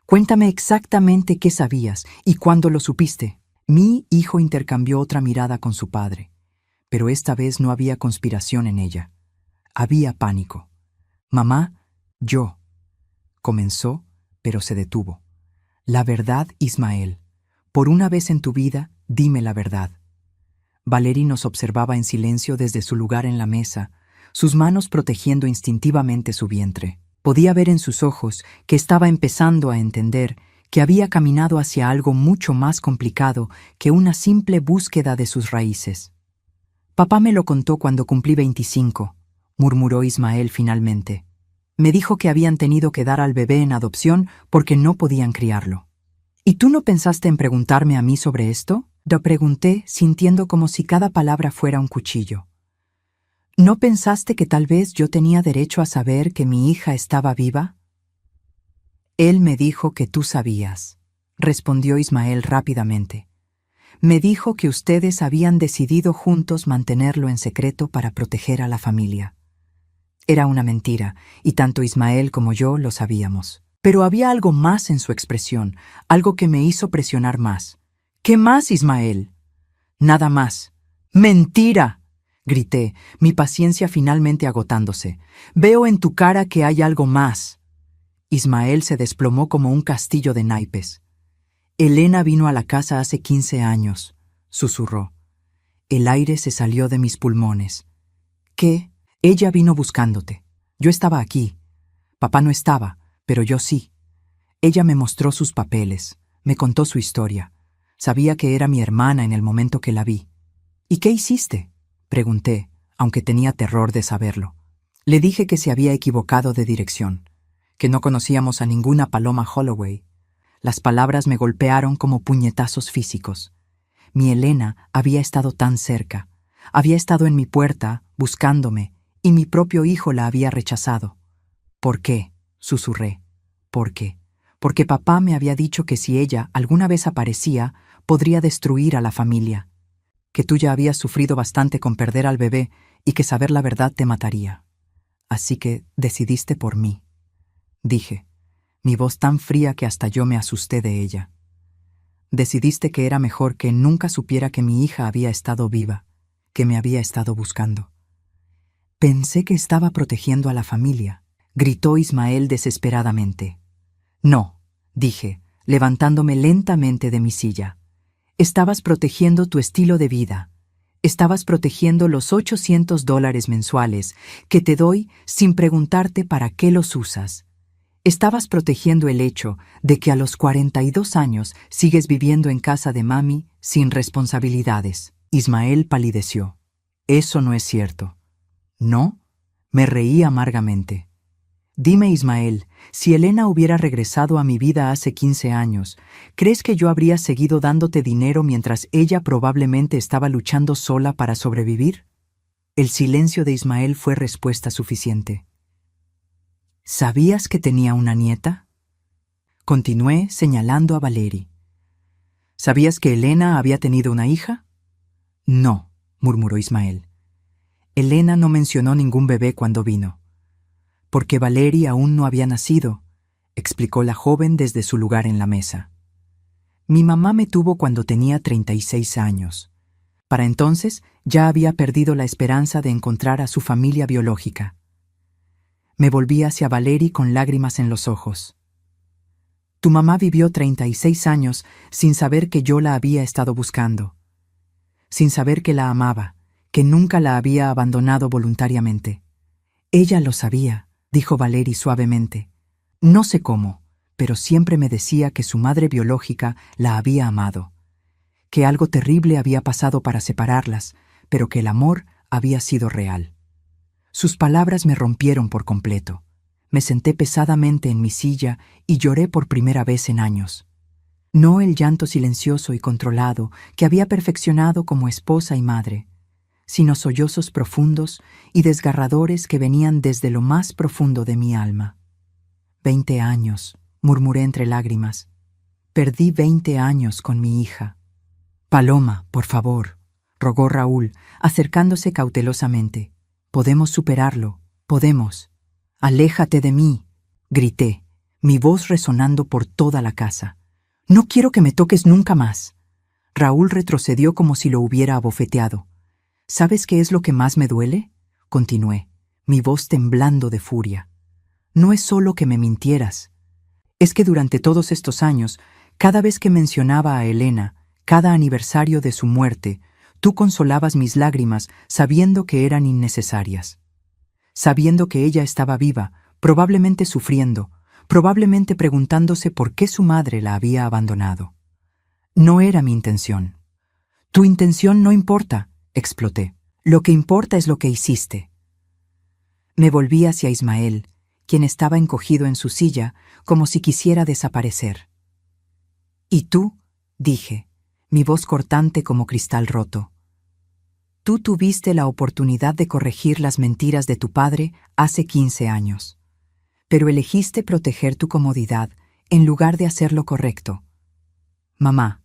Cuéntame exactamente qué sabías y cuándo lo supiste. Mi hijo intercambió otra mirada con su padre, pero esta vez no había conspiración en ella. Había pánico. Mamá, yo. Comenzó, pero se detuvo. La verdad, Ismael. Por una vez en tu vida, dime la verdad. Valery nos observaba en silencio desde su lugar en la mesa, sus manos protegiendo instintivamente su vientre. Podía ver en sus ojos que estaba empezando a entender que había caminado hacia algo mucho más complicado que una simple búsqueda de sus raíces. Papá me lo contó cuando cumplí 25, murmuró Ismael finalmente. Me dijo que habían tenido que dar al bebé en adopción porque no podían criarlo. ¿Y tú no pensaste en preguntarme a mí sobre esto?, lo pregunté, sintiendo como si cada palabra fuera un cuchillo. ¿No pensaste que tal vez yo tenía derecho a saber que mi hija estaba viva? Él me dijo que tú sabías, respondió Ismael rápidamente. Me dijo que ustedes habían decidido juntos mantenerlo en secreto para proteger a la familia. Era una mentira, y tanto Ismael como yo lo sabíamos. Pero había algo más en su expresión, algo que me hizo presionar más. ¿Qué más, Ismael? Nada más. ¡Mentira!, grité, mi paciencia finalmente agotándose. Veo en tu cara que hay algo más. Ismael se desplomó como un castillo de naipes. Elena vino a la casa hace 15 años, susurró. El aire se salió de mis pulmones. ¿Qué? Ella vino buscándote. Yo estaba aquí. Papá no estaba, pero yo sí. Ella me mostró sus papeles, me contó su historia. Sabía que era mi hermana en el momento que la vi. ¿Y qué hiciste?, pregunté, aunque tenía terror de saberlo. Le dije que se había equivocado de dirección, que no conocíamos a ninguna Paloma Holloway. Las palabras me golpearon como puñetazos físicos. Mi Elena había estado tan cerca. Había estado en mi puerta, buscándome, y mi propio hijo la había rechazado. ¿Por qué?, susurré. ¿Por qué? Porque papá me había dicho que si ella alguna vez aparecía, podría destruir a la familia. Que tú ya habías sufrido bastante con perder al bebé y que saber la verdad te mataría. Así que decidiste por mí, dije, mi voz tan fría que hasta yo me asusté de ella. Decidiste que era mejor que nunca supiera que mi hija había estado viva, que me había estado buscando. Pensé que estaba protegiendo a la familia, gritó Ismael desesperadamente. No, dije, levantándome lentamente de mi silla. Estabas protegiendo tu estilo de vida. Estabas protegiendo los $800 mensuales que te doy sin preguntarte para qué los usas. Estabas protegiendo el hecho de que a los 42 años sigues viviendo en casa de mami sin responsabilidades. Ismael palideció. Eso no es cierto. ¿No? Me reí amargamente. Dime, Ismael, si Elena hubiera regresado a mi vida hace 15 años, ¿crees que yo habría seguido dándote dinero mientras ella probablemente estaba luchando sola para sobrevivir? El silencio de Ismael fue respuesta suficiente. ¿Sabías que tenía una nieta? Continué señalando a Valery. ¿Sabías que Elena había tenido una hija? No, murmuró Ismael. Elena no mencionó ningún bebé cuando vino. Porque Valery aún no había nacido, explicó la joven desde su lugar en la mesa. Mi mamá me tuvo cuando tenía 36 años. Para entonces ya había perdido la esperanza de encontrar a su familia biológica. Me volví hacia Valery con lágrimas en los ojos. Tu mamá vivió 36 años sin saber que yo la había estado buscando, sin saber que la amaba, que nunca la había abandonado voluntariamente. Ella lo sabía, dijo Valery suavemente. No sé cómo, pero siempre me decía que su madre biológica la había amado, que algo terrible había pasado para separarlas, pero que el amor había sido real. Sus palabras me rompieron por completo. Me senté pesadamente en mi silla y lloré por primera vez en años. No el llanto silencioso y controlado que había perfeccionado como esposa y madre, sino sollozos profundos y desgarradores que venían desde lo más profundo de mi alma. 20 años, murmuré entre lágrimas. Perdí 20 años con mi hija. Paloma, por favor, rogó Raúl, acercándose cautelosamente. Podemos superarlo, podemos. Aléjate de mí, grité, mi voz resonando por toda la casa. No quiero que me toques nunca más. Raúl retrocedió como si lo hubiera abofeteado. ¿Sabes qué es lo que más me duele? Continué, mi voz temblando de furia. No es solo que me mintieras. Es que durante todos estos años, cada vez que mencionaba a Elena, cada aniversario de su muerte, tú consolabas mis lágrimas sabiendo que eran innecesarias. Sabiendo que ella estaba viva, probablemente sufriendo, probablemente preguntándose por qué su madre la había abandonado. No era mi intención. Tu intención no importa, exploté. Lo que importa es lo que hiciste. Me volví hacia Ismael, quien estaba encogido en su silla, como si quisiera desaparecer. ¿Y tú? Dije, mi voz cortante como cristal roto. Tú tuviste la oportunidad de corregir las mentiras de tu padre hace 15 años, pero elegiste proteger tu comodidad en lugar de hacer lo correcto. Mamá,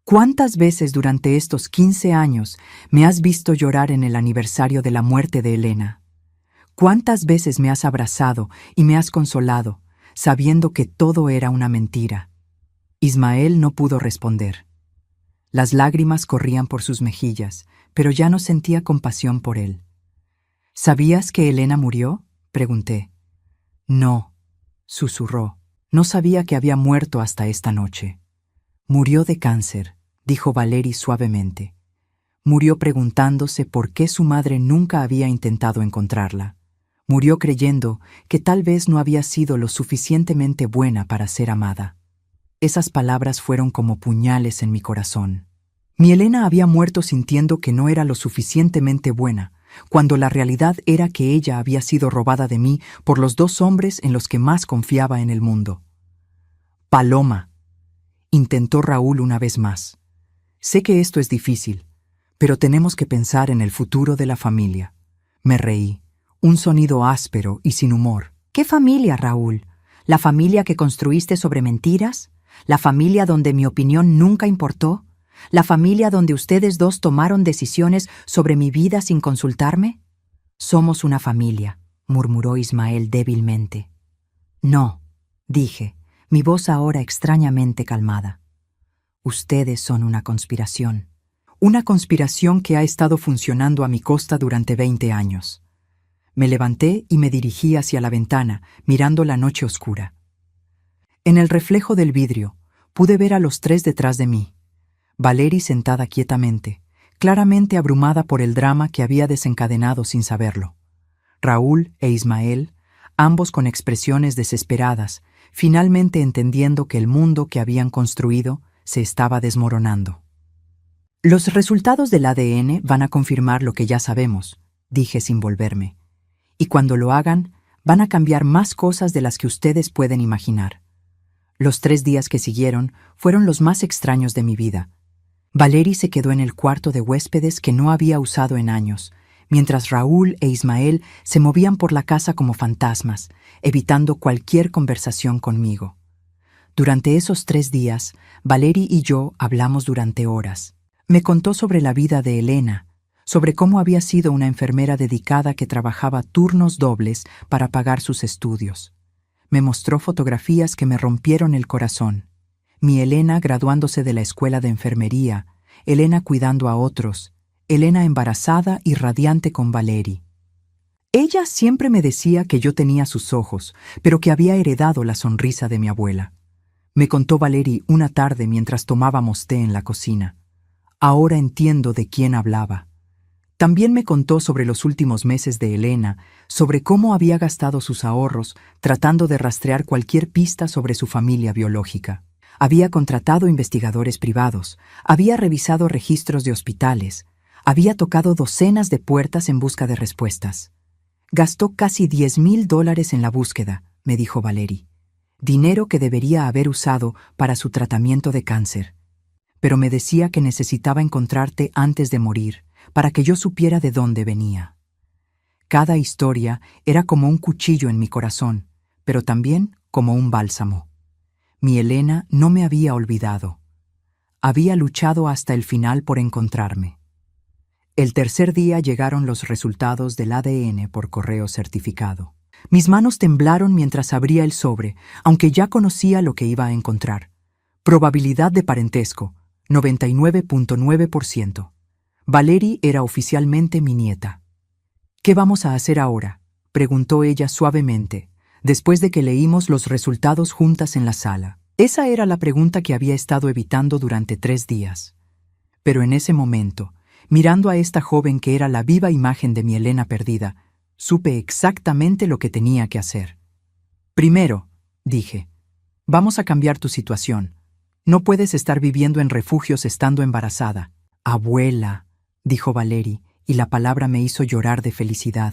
¿cuántas veces durante estos 15 años me has visto llorar en el aniversario de la muerte de Elena? ¿Cuántas veces me has abrazado y me has consolado, sabiendo que todo era una mentira? Ismael no pudo responder. Las lágrimas corrían por sus mejillas, pero ya no sentía compasión por él. ¿Sabías que Elena murió?, pregunté. No, susurró. No sabía que había muerto hasta esta noche. Murió de cáncer, dijo Valery suavemente. Murió preguntándose por qué su madre nunca había intentado encontrarla. Murió creyendo que tal vez no había sido lo suficientemente buena para ser amada. Esas palabras fueron como puñales en mi corazón. Mi Elena había muerto sintiendo que no era lo suficientemente buena, cuando la realidad era que ella había sido robada de mí por los 2 hombres en los que más confiaba en el mundo. Paloma, intentó Raúl una vez más. Sé que esto es difícil, pero tenemos que pensar en el futuro de la familia. Me reí, un sonido áspero y sin humor. ¿Qué familia, Raúl? ¿La familia que construiste sobre mentiras? ¿La familia donde mi opinión nunca importó? ¿La familia donde ustedes 2 tomaron decisiones sobre mi vida sin consultarme? Somos una familia, murmuró Ismael débilmente. No, dije, mi voz ahora extrañamente calmada. Ustedes son una conspiración. Una conspiración que ha estado funcionando a mi costa durante 20 años. Me levanté y me dirigí hacia la ventana, mirando la noche oscura. En el reflejo del vidrio, pude ver a los tres detrás de mí. Valerie sentada quietamente, claramente abrumada por el drama que había desencadenado sin saberlo. Raúl e Ismael, ambos con expresiones desesperadas, finalmente entendiendo que el mundo que habían construido se estaba desmoronando. Los resultados del ADN van a confirmar lo que ya sabemos, dije sin volverme. Y cuando lo hagan, van a cambiar más cosas de las que ustedes pueden imaginar. Los 3 días que siguieron fueron los más extraños de mi vida. Valerie se quedó en el cuarto de huéspedes que no había usado en años, mientras Raúl e Ismael se movían por la casa como fantasmas, evitando cualquier conversación conmigo. Durante esos 3 días, Valerie y yo hablamos durante horas. Me contó sobre la vida de Elena, sobre cómo había sido una enfermera dedicada que trabajaba turnos dobles para pagar sus estudios. Me mostró fotografías que me rompieron el corazón. Mi Elena graduándose de la escuela de enfermería, Elena cuidando a otros, Elena embarazada y radiante con Valerie. Ella siempre me decía que yo tenía sus ojos, pero que había heredado la sonrisa de mi abuela. Me contó Valerie una tarde mientras tomábamos té en la cocina. Ahora entiendo de quién hablaba. También me contó sobre los últimos meses de Elena, sobre cómo había gastado sus ahorros tratando de rastrear cualquier pista sobre su familia biológica. Había contratado investigadores privados, había revisado registros de hospitales, había tocado docenas de puertas en busca de respuestas. Gastó casi $10,000 en la búsqueda, me dijo Valerie. Dinero que debería haber usado para su tratamiento de cáncer. Pero me decía que necesitaba encontrarte antes de morir, para que yo supiera de dónde venía. Cada historia era como un cuchillo en mi corazón, pero también como un bálsamo. Mi Elena no me había olvidado. Había luchado hasta el final por encontrarme. El tercer día llegaron los resultados del ADN por correo certificado. Mis manos temblaron mientras abría el sobre, aunque ya conocía lo que iba a encontrar. Probabilidad de parentesco, 99.9%. Valerie era oficialmente mi nieta. ¿Qué vamos a hacer ahora?, preguntó ella suavemente, después de que leímos los resultados juntas en la sala. Esa era la pregunta que había estado evitando durante 3 días. Pero en ese momento, mirando a esta joven que era la viva imagen de mi Elena perdida, supe exactamente lo que tenía que hacer. Primero, dije, vamos a cambiar tu situación. No puedes estar viviendo en refugios estando embarazada. Abuela, dijo Valerie, y la palabra me hizo llorar de felicidad.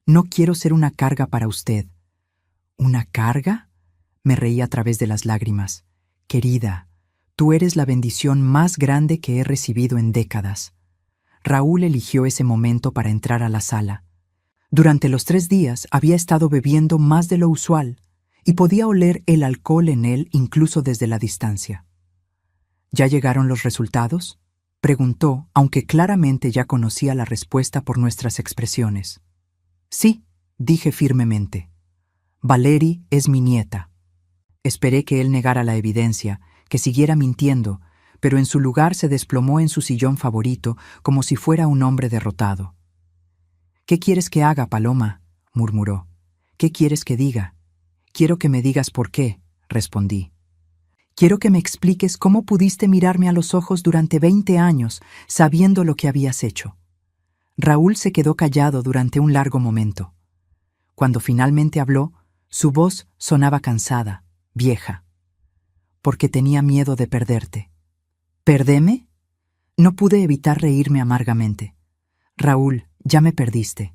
No quiero ser una carga para usted. ¿Una carga? Me reí a través de las lágrimas. Querida, tú eres la bendición más grande que he recibido en décadas. Raúl eligió ese momento para entrar a la sala. Durante los 3 días había estado bebiendo más de lo usual y podía oler el alcohol en él incluso desde la distancia. ¿Ya llegaron los resultados?, preguntó, aunque claramente ya conocía la respuesta por nuestras expresiones. Sí, dije firmemente. Valerie es mi nieta. Esperé que él negara la evidencia, que siguiera mintiendo, pero en su lugar se desplomó en su sillón favorito como si fuera un hombre derrotado. «¿Qué quieres que haga, Paloma?», murmuró. «¿Qué quieres que diga?». «Quiero que me digas por qué», respondí. «Quiero que me expliques cómo pudiste mirarme a los ojos durante 20 años, sabiendo lo que habías hecho». Raúl se quedó callado durante un largo momento. Cuando finalmente habló, su voz sonaba cansada, vieja. «Porque tenía miedo de perderte». «¿Perdeme?». No pude evitar reírme amargamente. «Raúl, ya me perdiste.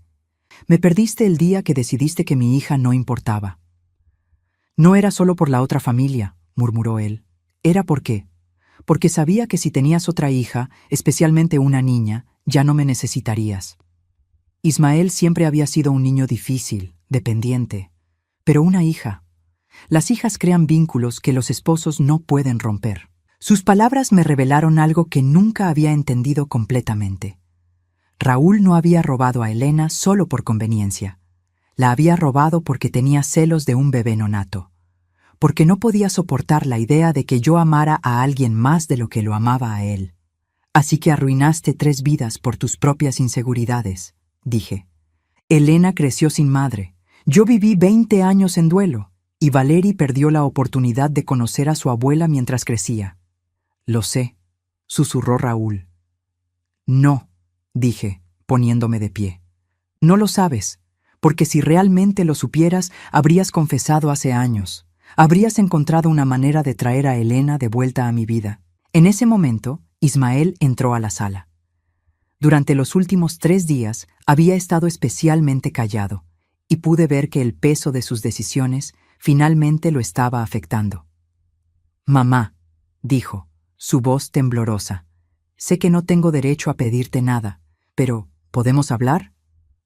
Me perdiste el día que decidiste que mi hija no importaba». «No era solo por la otra familia», murmuró él. «Era porque sabía que si tenías otra hija, especialmente una niña, ya no me necesitarías». Ismael siempre había sido un niño difícil, dependiente. Pero una hija. Las hijas crean vínculos que los esposos no pueden romper. Sus palabras me revelaron algo que nunca había entendido completamente. Raúl no había robado a Elena solo por conveniencia. La había robado porque tenía celos de un bebé nonato. porque no podía soportar la idea de que yo amara a alguien más de lo que lo amaba a él. Así que arruinaste 3 vidas por tus propias inseguridades, dije. Elena creció sin madre. Yo viví 20 años en duelo, y Valerie perdió la oportunidad de conocer a su abuela mientras crecía. Lo sé, susurró Raúl. No, dije, poniéndome de pie. No lo sabes, porque si realmente lo supieras, habrías confesado hace años. Habrías encontrado una manera de traer a Elena de vuelta a mi vida. En ese momento, Ismael entró a la sala. Durante los últimos 3 días había estado especialmente callado, y pude ver que el peso de sus decisiones finalmente lo estaba afectando. Mamá, dijo, su voz temblorosa, sé que no tengo derecho a pedirte nada, pero ¿podemos hablar?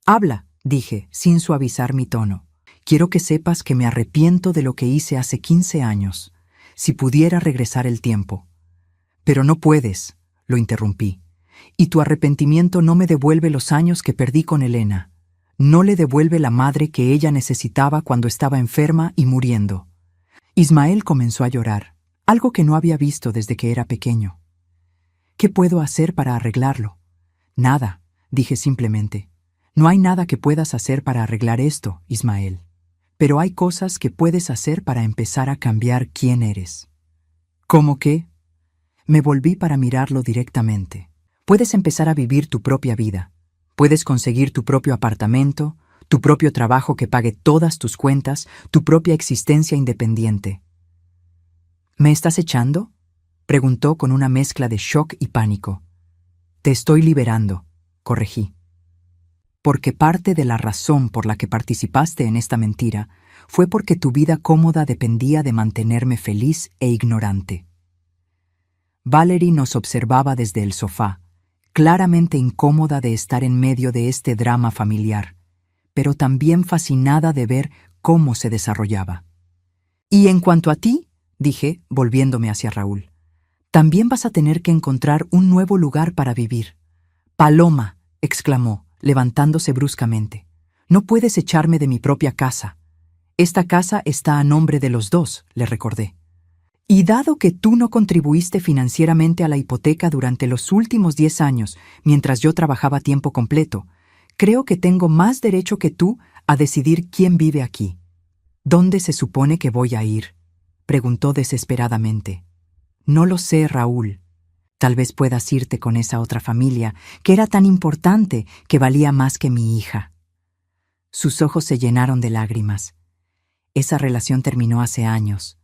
Habla, dije, sin suavizar mi tono. Quiero que sepas que me arrepiento de lo que hice hace 15 años, si pudiera regresar el tiempo. Pero no puedes, lo interrumpí, y tu arrepentimiento no me devuelve los años que perdí con Elena. No le devuelve la madre que ella necesitaba cuando estaba enferma y muriendo. Ismael comenzó a llorar, algo que no había visto desde que era pequeño. ¿Qué puedo hacer para arreglarlo? Nada, dije simplemente. No hay nada que puedas hacer para arreglar esto, Ismael. Pero hay cosas que puedes hacer para empezar a cambiar quién eres. ¿Cómo qué? Me volví para mirarlo directamente. Puedes empezar a vivir tu propia vida. Puedes conseguir tu propio apartamento, tu propio trabajo que pague todas tus cuentas, tu propia existencia independiente. ¿Me estás echando?, preguntó con una mezcla de shock y pánico. Te estoy liberando, corregí. Porque parte de la razón por la que participaste en esta mentira fue porque tu vida cómoda dependía de mantenerme feliz e ignorante. Valerie nos observaba desde el sofá, claramente incómoda de estar en medio de este drama familiar, pero también fascinada de ver cómo se desarrollaba. Y en cuanto a ti, dije, volviéndome hacia Raúl, también vas a tener que encontrar un nuevo lugar para vivir. Paloma, exclamó, levantándose bruscamente. No puedes echarme de mi propia casa. Esta casa está a nombre de los dos, le recordé. Y dado que tú no contribuiste financieramente a la hipoteca durante los últimos 10 años, mientras yo trabajaba a tiempo completo, creo que tengo más derecho que tú a decidir quién vive aquí. ¿Dónde se supone que voy a ir?, preguntó desesperadamente. No lo sé, Raúl. Tal vez puedas irte con esa otra familia, que era tan importante que valía más que mi hija. Sus ojos se llenaron de lágrimas. Esa relación terminó hace años.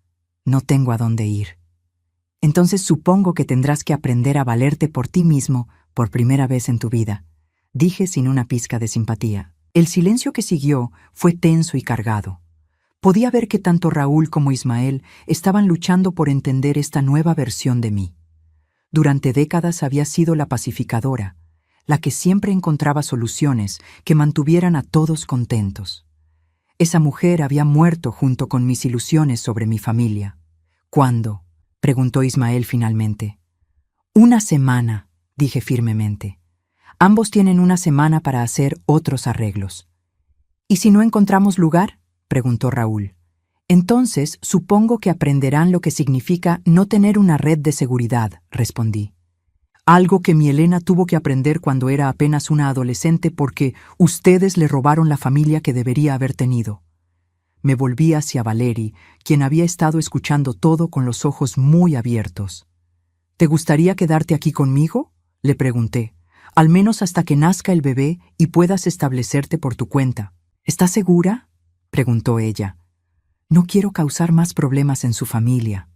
No tengo a dónde ir. Entonces supongo que tendrás que aprender a valerte por ti mismo por primera vez en tu vida, dije sin una pizca de simpatía. El silencio que siguió fue tenso y cargado. Podía ver que tanto Raúl como Ismael estaban luchando por entender esta nueva versión de mí. Durante décadas había sido la pacificadora, la que siempre encontraba soluciones que mantuvieran a todos contentos. Esa mujer había muerto junto con mis ilusiones sobre mi familia. ¿Cuándo?, preguntó Ismael finalmente. 1 semana, dije firmemente. Ambos tienen 1 semana para hacer otros arreglos. ¿Y si no encontramos lugar?, preguntó Raúl. Entonces, supongo que aprenderán lo que significa no tener una red de seguridad, respondí. Algo que mi Elena tuvo que aprender cuando era apenas una adolescente porque ustedes le robaron la familia que debería haber tenido. Me volví hacia Valerie, quien había estado escuchando todo con los ojos muy abiertos. ¿Te gustaría quedarte aquí conmigo?, le pregunté, al menos hasta que nazca el bebé y puedas establecerte por tu cuenta. ¿Estás segura?, preguntó ella. No quiero causar más problemas en su familia.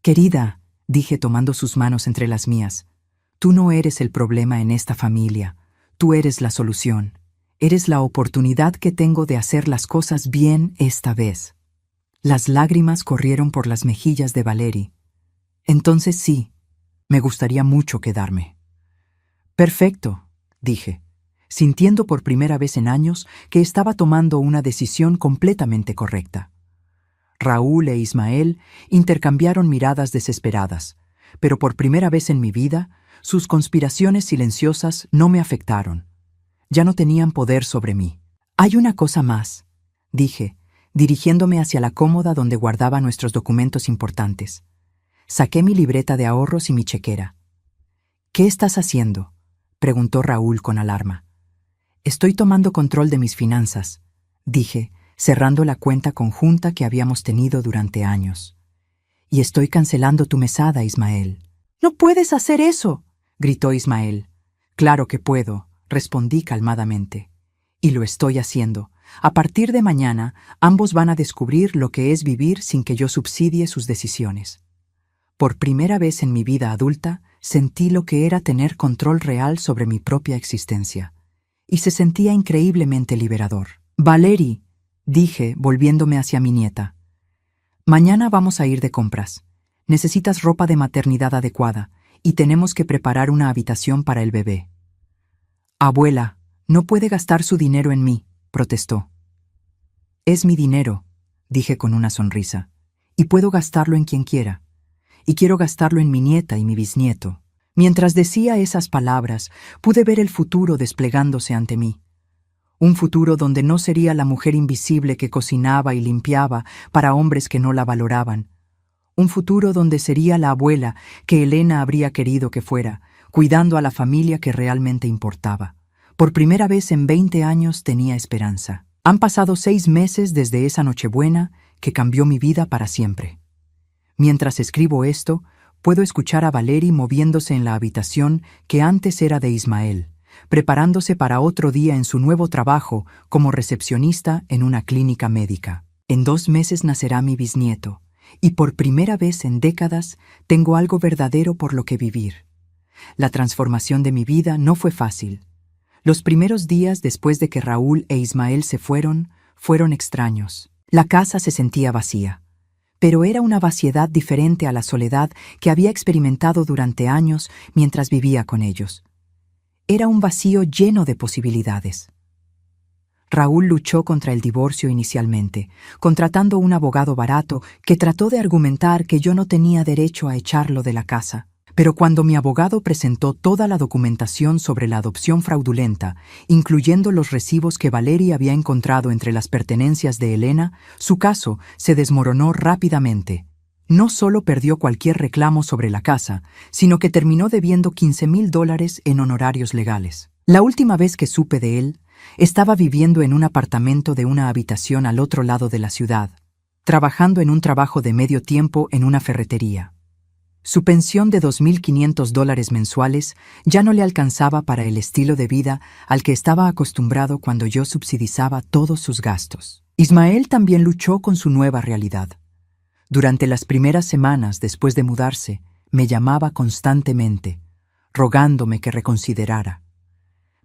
Querida, dije tomando sus manos entre las mías, tú no eres el problema en esta familia, tú eres la solución. Eres la oportunidad que tengo de hacer las cosas bien esta vez. Las lágrimas corrieron por las mejillas de Valerie. Entonces sí, me gustaría mucho quedarme. Perfecto, dije, sintiendo por primera vez en años que estaba tomando una decisión completamente correcta. Raúl e Ismael intercambiaron miradas desesperadas, pero por primera vez en mi vida, sus conspiraciones silenciosas no me afectaron. Ya no tenían poder sobre mí. Hay una cosa más, dije, dirigiéndome hacia la cómoda donde guardaba nuestros documentos importantes. Saqué mi libreta de ahorros y mi chequera. «¿Qué estás haciendo?», preguntó Raúl con alarma. «Estoy tomando control de mis finanzas», dije, cerrando la cuenta conjunta que habíamos tenido durante años. «Y estoy cancelando tu mesada, Ismael». «¡No puedes hacer eso!», gritó Ismael. «Claro que puedo», respondí calmadamente. «Y lo estoy haciendo. A partir de mañana, ambos van a descubrir lo que es vivir sin que yo subsidie sus decisiones». Por primera vez en mi vida adulta, sentí lo que era tener control real sobre mi propia existencia. Y se sentía increíblemente liberador. «Valerie», dije, volviéndome hacia mi nieta, «mañana vamos a ir de compras. Necesitas ropa de maternidad adecuada y tenemos que preparar una habitación para el bebé». «Abuela, no puede gastar su dinero en mí», protestó. «Es mi dinero», dije con una sonrisa, «y puedo gastarlo en quien quiera. Y quiero gastarlo en mi nieta y mi bisnieto». Mientras decía esas palabras, pude ver el futuro desplegándose ante mí. Un futuro donde no sería la mujer invisible que cocinaba y limpiaba para hombres que no la valoraban. Un futuro donde sería la abuela que Elena habría querido que fuera, cuidando a la familia que realmente importaba. Por primera vez en 20 años tenía esperanza. Han pasado 6 meses desde esa Nochebuena que cambió mi vida para siempre. Mientras escribo esto, puedo escuchar a Valerie moviéndose en la habitación que antes era de Ismael, preparándose para otro día en su nuevo trabajo como recepcionista en una clínica médica. En 2 meses nacerá mi bisnieto, y por primera vez en décadas tengo algo verdadero por lo que vivir. La transformación de mi vida no fue fácil. Los primeros días después de que Raúl e Ismael se fueron extraños. La casa se sentía vacía, pero era una vaciedad diferente a la soledad que había experimentado durante años mientras vivía con ellos. Era un vacío lleno de posibilidades. Raúl luchó contra el divorcio inicialmente, contratando un abogado barato que trató de argumentar que yo no tenía derecho a echarlo de la casa. Pero cuando mi abogado presentó toda la documentación sobre la adopción fraudulenta, incluyendo los recibos que Valerie había encontrado entre las pertenencias de Elena, su caso se desmoronó rápidamente. No solo perdió cualquier reclamo sobre la casa, sino que terminó debiendo $15,000 en honorarios legales. La última vez que supe de él, estaba viviendo en un apartamento de una habitación al otro lado de la ciudad, trabajando en un trabajo de medio tiempo en una ferretería. Su pensión de $2,500 mensuales ya no le alcanzaba para el estilo de vida al que estaba acostumbrado cuando yo subsidizaba todos sus gastos. Ismael también luchó con su nueva realidad. Durante las primeras semanas después de mudarse, me llamaba constantemente, rogándome que reconsiderara.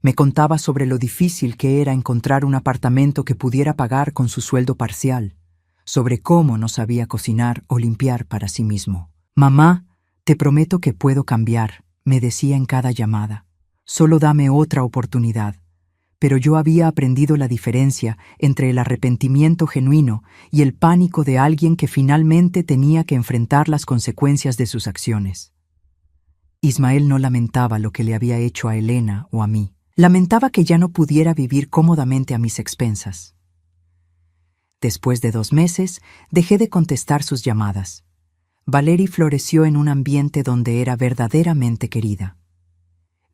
Me contaba sobre lo difícil que era encontrar un apartamento que pudiera pagar con su sueldo parcial, sobre cómo no sabía cocinar o limpiar para sí mismo. «Mamá, te prometo que puedo cambiar», me decía en cada llamada. «Solo dame otra oportunidad». Pero yo había aprendido la diferencia entre el arrepentimiento genuino y el pánico de alguien que finalmente tenía que enfrentar las consecuencias de sus acciones. Ismael no lamentaba lo que le había hecho a Elena o a mí. Lamentaba que ya no pudiera vivir cómodamente a mis expensas. Después de 2 meses, dejé de contestar sus llamadas. Valerie floreció en un ambiente donde era verdaderamente querida.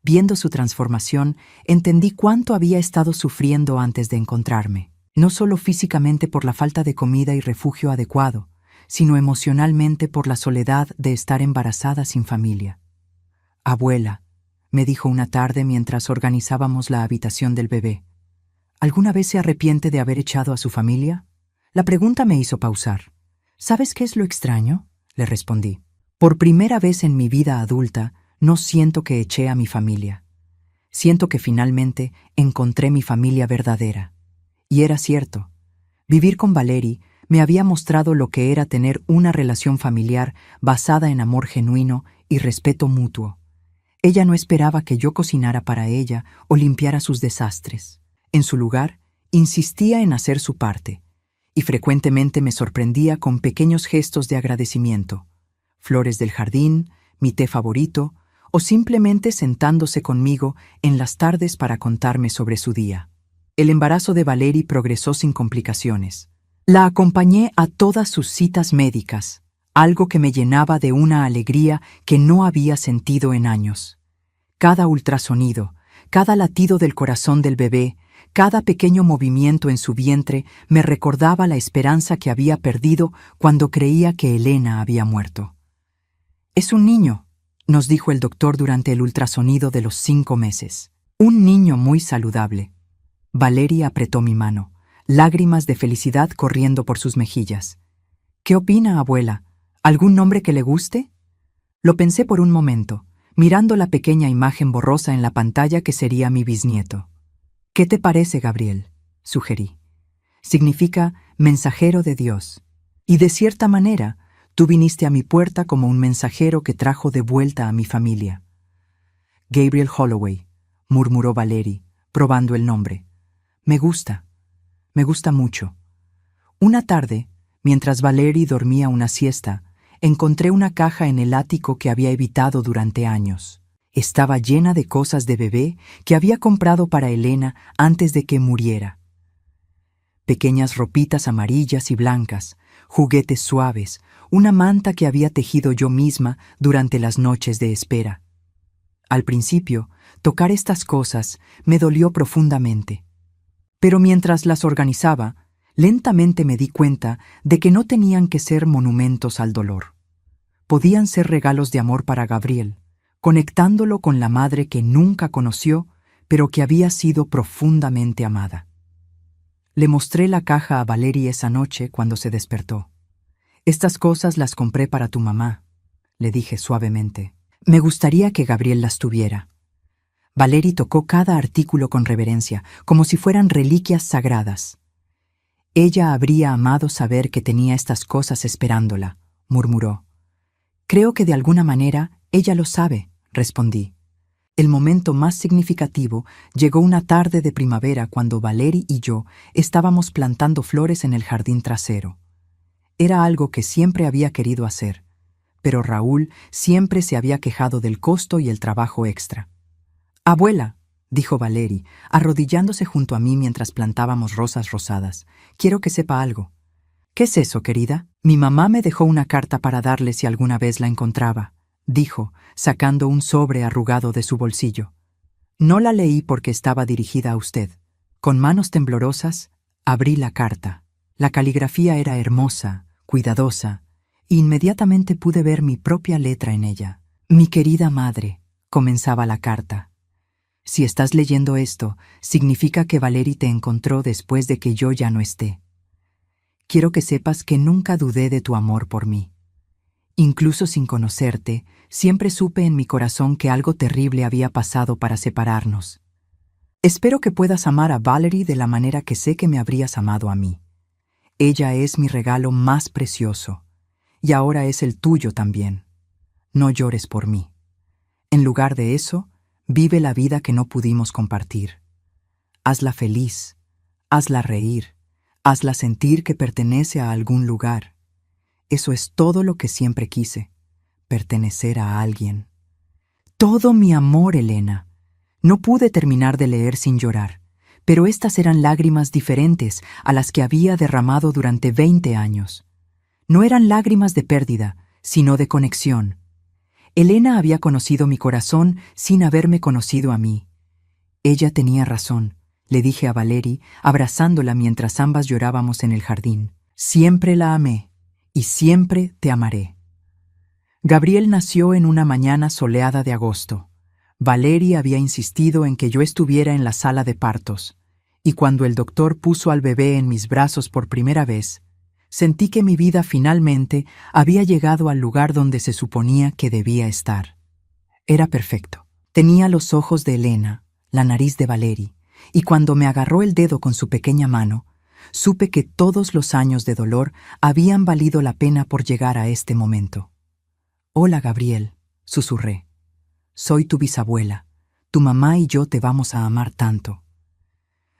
Viendo su transformación, entendí cuánto había estado sufriendo antes de encontrarme, no solo físicamente por la falta de comida y refugio adecuado, sino emocionalmente por la soledad de estar embarazada sin familia. «Abuela», me dijo una tarde mientras organizábamos la habitación del bebé, ¿alguna vez se arrepiente de haber echado a su familia? La pregunta me hizo pausar. ¿Sabes qué es lo extraño?, le respondí. Por primera vez en mi vida adulta, no siento que eché a mi familia. Siento que finalmente encontré mi familia verdadera. Y era cierto. Vivir con Valerie me había mostrado lo que era tener una relación familiar basada en amor genuino y respeto mutuo. Ella no esperaba que yo cocinara para ella o limpiara sus desastres. En su lugar, insistía en hacer su parte, y frecuentemente me sorprendía con pequeños gestos de agradecimiento, flores del jardín, mi té favorito, o simplemente sentándose conmigo en las tardes para contarme sobre su día. El embarazo de Valerie progresó sin complicaciones. La acompañé a todas sus citas médicas, algo que me llenaba de una alegría que no había sentido en años. Cada ultrasonido, cada latido del corazón del bebé, cada pequeño movimiento en su vientre me recordaba la esperanza que había perdido cuando creía que Elena había muerto. «Es un niño», nos dijo el doctor durante el ultrasonido de los 5 meses. «Un niño muy saludable». Valery apretó mi mano, lágrimas de felicidad corriendo por sus mejillas. «¿Qué opina, abuela? ¿Algún nombre que le guste?» Lo pensé por un momento, mirando la pequeña imagen borrosa en la pantalla que sería mi bisnieto. «¿Qué te parece, Gabriel?», sugerí. «Significa mensajero de Dios. Y de cierta manera, tú viniste a mi puerta como un mensajero que trajo de vuelta a mi familia». «Gabriel Holloway», murmuró Valery, probando el nombre. Me gusta mucho». Una tarde, mientras Valery dormía una siesta, encontré una caja en el ático que había evitado durante años. Estaba llena de cosas de bebé que había comprado para Elena antes de que muriera. Pequeñas ropitas amarillas y blancas, juguetes suaves, una manta que había tejido yo misma durante las noches de espera. Al principio, tocar estas cosas me dolió profundamente. Pero mientras las organizaba, lentamente me di cuenta de que no tenían que ser monumentos al dolor. Podían ser regalos de amor para Gabriel, conectándolo con la madre que nunca conoció, pero que había sido profundamente amada. Le mostré la caja a Valery esa noche cuando se despertó. «Estas cosas las compré para tu mamá», le dije suavemente. «Me gustaría que Gabriel las tuviera». Valery tocó cada artículo con reverencia, como si fueran reliquias sagradas. «Ella habría amado saber que tenía estas cosas esperándola», murmuró. «Creo que de alguna manera ella lo sabe», respondí. El momento más significativo llegó una tarde de primavera cuando Valery y yo estábamos plantando flores en el jardín trasero. Era algo que siempre había querido hacer, pero Raúl siempre se había quejado del costo y el trabajo extra. «Abuela», dijo Valery, arrodillándose junto a mí mientras plantábamos rosas rosadas, «quiero que sepa algo». «¿Qué es eso, querida?» «Mi mamá me dejó una carta para darle si alguna vez la encontraba», dijo, sacando un sobre arrugado de su bolsillo. «No la leí porque estaba dirigida a usted». Con manos temblorosas, abrí la carta. La caligrafía era hermosa, cuidadosa, e inmediatamente pude ver mi propia letra en ella. «Mi querida madre», comenzaba la carta. «Si estás leyendo esto, significa que Valery te encontró después de que yo ya no esté. Quiero que sepas que nunca dudé de tu amor por mí. Incluso sin conocerte, siempre supe en mi corazón que algo terrible había pasado para separarnos. Espero que puedas amar a Valery de la manera que sé que me habrías amado a mí. Ella es mi regalo más precioso, y ahora es el tuyo también. No llores por mí. En lugar de eso, vive la vida que no pudimos compartir. Hazla feliz, hazla reír, hazla sentir que pertenece a algún lugar. Eso es todo lo que siempre quise, pertenecer a alguien». Todo mi amor, Elena. No pude terminar de leer sin llorar, pero estas eran lágrimas diferentes a las que había derramado durante 20 años. No eran lágrimas de pérdida, sino de conexión. Elena había conocido mi corazón sin haberme conocido a mí. Ella tenía razón, le dije a Valery, abrazándola mientras ambas llorábamos en el jardín. Siempre la amé, y siempre te amaré. Gabriel nació en una mañana soleada de agosto. Valery había insistido en que yo estuviera en la sala de partos, y cuando el doctor puso al bebé en mis brazos por primera vez, sentí que mi vida finalmente había llegado al lugar donde se suponía que debía estar. Era perfecto. Tenía los ojos de Elena, la nariz de Valery, y cuando me agarró el dedo con su pequeña mano, supe que todos los años de dolor habían valido la pena por llegar a este momento. «Hola, Gabriel», susurré. «Soy tu bisabuela. Tu mamá y yo te vamos a amar tanto».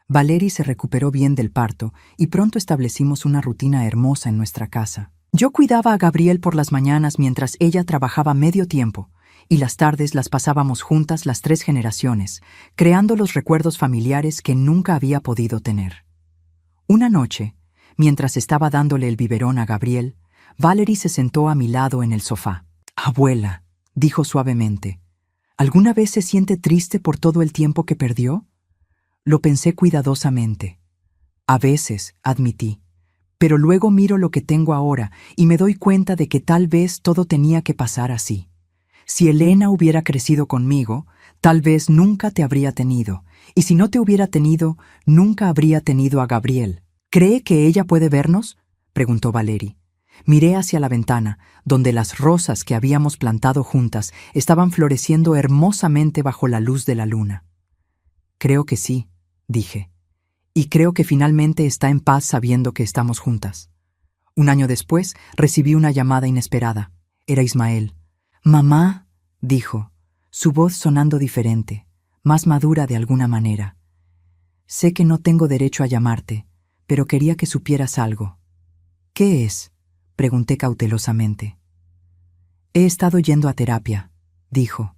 Valery se recuperó bien del parto y pronto establecimos una rutina hermosa en nuestra casa. Yo cuidaba a Gabriel por las mañanas mientras ella trabajaba medio tiempo, y las tardes las pasábamos juntas las 3 generaciones, creando los recuerdos familiares que nunca había podido tener. Una noche, Mientras estaba dándole el biberón a Gabriel, Valerie se sentó a mi lado en el sofá. «Abuela», dijo suavemente, «¿alguna vez se siente triste por todo el tiempo que perdió?» Lo pensé cuidadosamente. «A veces», admití, «pero luego miro lo que tengo ahora y me doy cuenta de que tal vez todo tenía que pasar así. Si Elena hubiera crecido conmigo, tal vez nunca te habría tenido, y si no te hubiera tenido, nunca habría tenido a Gabriel». «¿Cree que ella puede vernos?», preguntó Valerie. Miré hacia la ventana, donde las rosas que habíamos plantado juntas estaban floreciendo hermosamente bajo la luz de la luna. «Creo que sí», dije, «y creo que finalmente está en paz sabiendo que estamos juntas». Un año después recibí una llamada inesperada. Era Ismael. «Mamá», dijo, su voz sonando diferente, más madura de alguna manera. «Sé que no tengo derecho a llamarte, pero quería que supieras algo». «¿Qué es?», pregunté cautelosamente. «He estado yendo a terapia», dijo,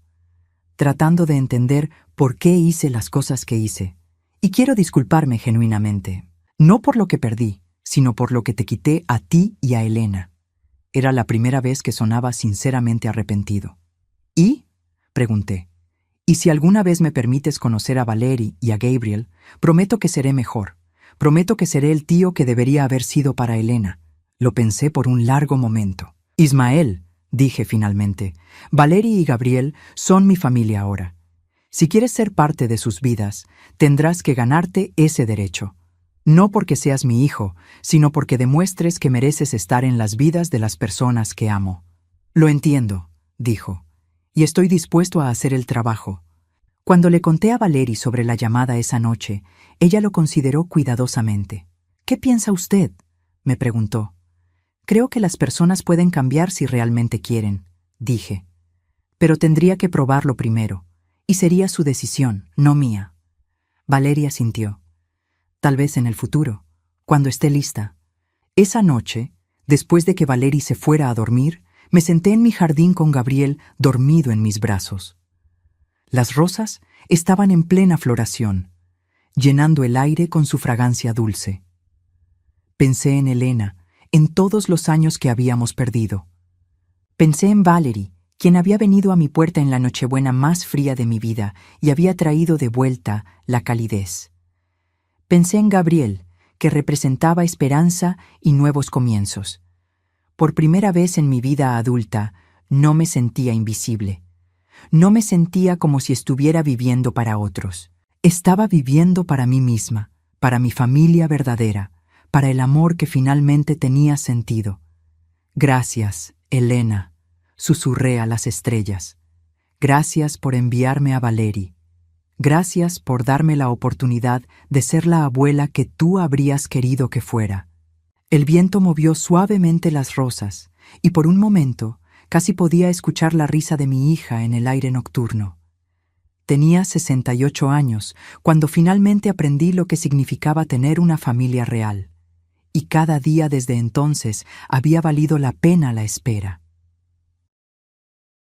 tratando de entender por qué hice las cosas que hice. «Y quiero disculparme genuinamente, no por lo que perdí, sino por lo que te quité a ti y a Elena». Era la primera vez que sonaba sinceramente arrepentido. «¿Y?», pregunté. «Y si alguna vez me permites conocer a Valerie y a Gabriel, prometo que seré mejor. Prometo que seré el tío que debería haber sido para Elena». Lo pensé por un largo momento. «Ismael», dije finalmente, «Valerie y Gabriel son mi familia ahora. Si quieres ser parte de sus vidas, tendrás que ganarte ese derecho. No porque seas mi hijo, sino porque demuestres que mereces estar en las vidas de las personas que amo». «Lo entiendo», dijo, «y estoy dispuesto a hacer el trabajo». Cuando le conté a Valerie sobre la llamada esa noche, ella lo consideró cuidadosamente. «¿Qué piensa usted?», me preguntó. «Creo que las personas pueden cambiar si realmente quieren», dije. «Pero tendría que probarlo primero, y sería su decisión, no mía». Valeria asintió. «Tal vez en el futuro, cuando esté lista». Esa noche, después de que Valerie se fuera a dormir, me senté en mi jardín con Gabriel dormido en mis brazos. Las rosas estaban en plena floración, llenando el aire con su fragancia dulce. Pensé en Elena, en todos los años que habíamos perdido. Pensé en Valerie, quien había venido a mi puerta en la Nochebuena más fría de mi vida y había traído de vuelta la calidez. Pensé en Gabriel, que representaba esperanza y nuevos comienzos. Por primera vez en mi vida adulta, no me sentía invisible. No me sentía como si estuviera viviendo para otros. Estaba viviendo para mí misma, para mi familia verdadera, para el amor que finalmente tenía sentido. «Gracias, Elena», susurré a las estrellas. «Gracias por enviarme a Valerie. Gracias por darme la oportunidad de ser la abuela que tú habrías querido que fuera». El viento movió suavemente las rosas, y por un momento casi podía escuchar la risa de mi hija en el aire nocturno. Tenía 68 años cuando finalmente aprendí lo que significaba tener una familia real. Y cada día desde entonces había valido la pena la espera.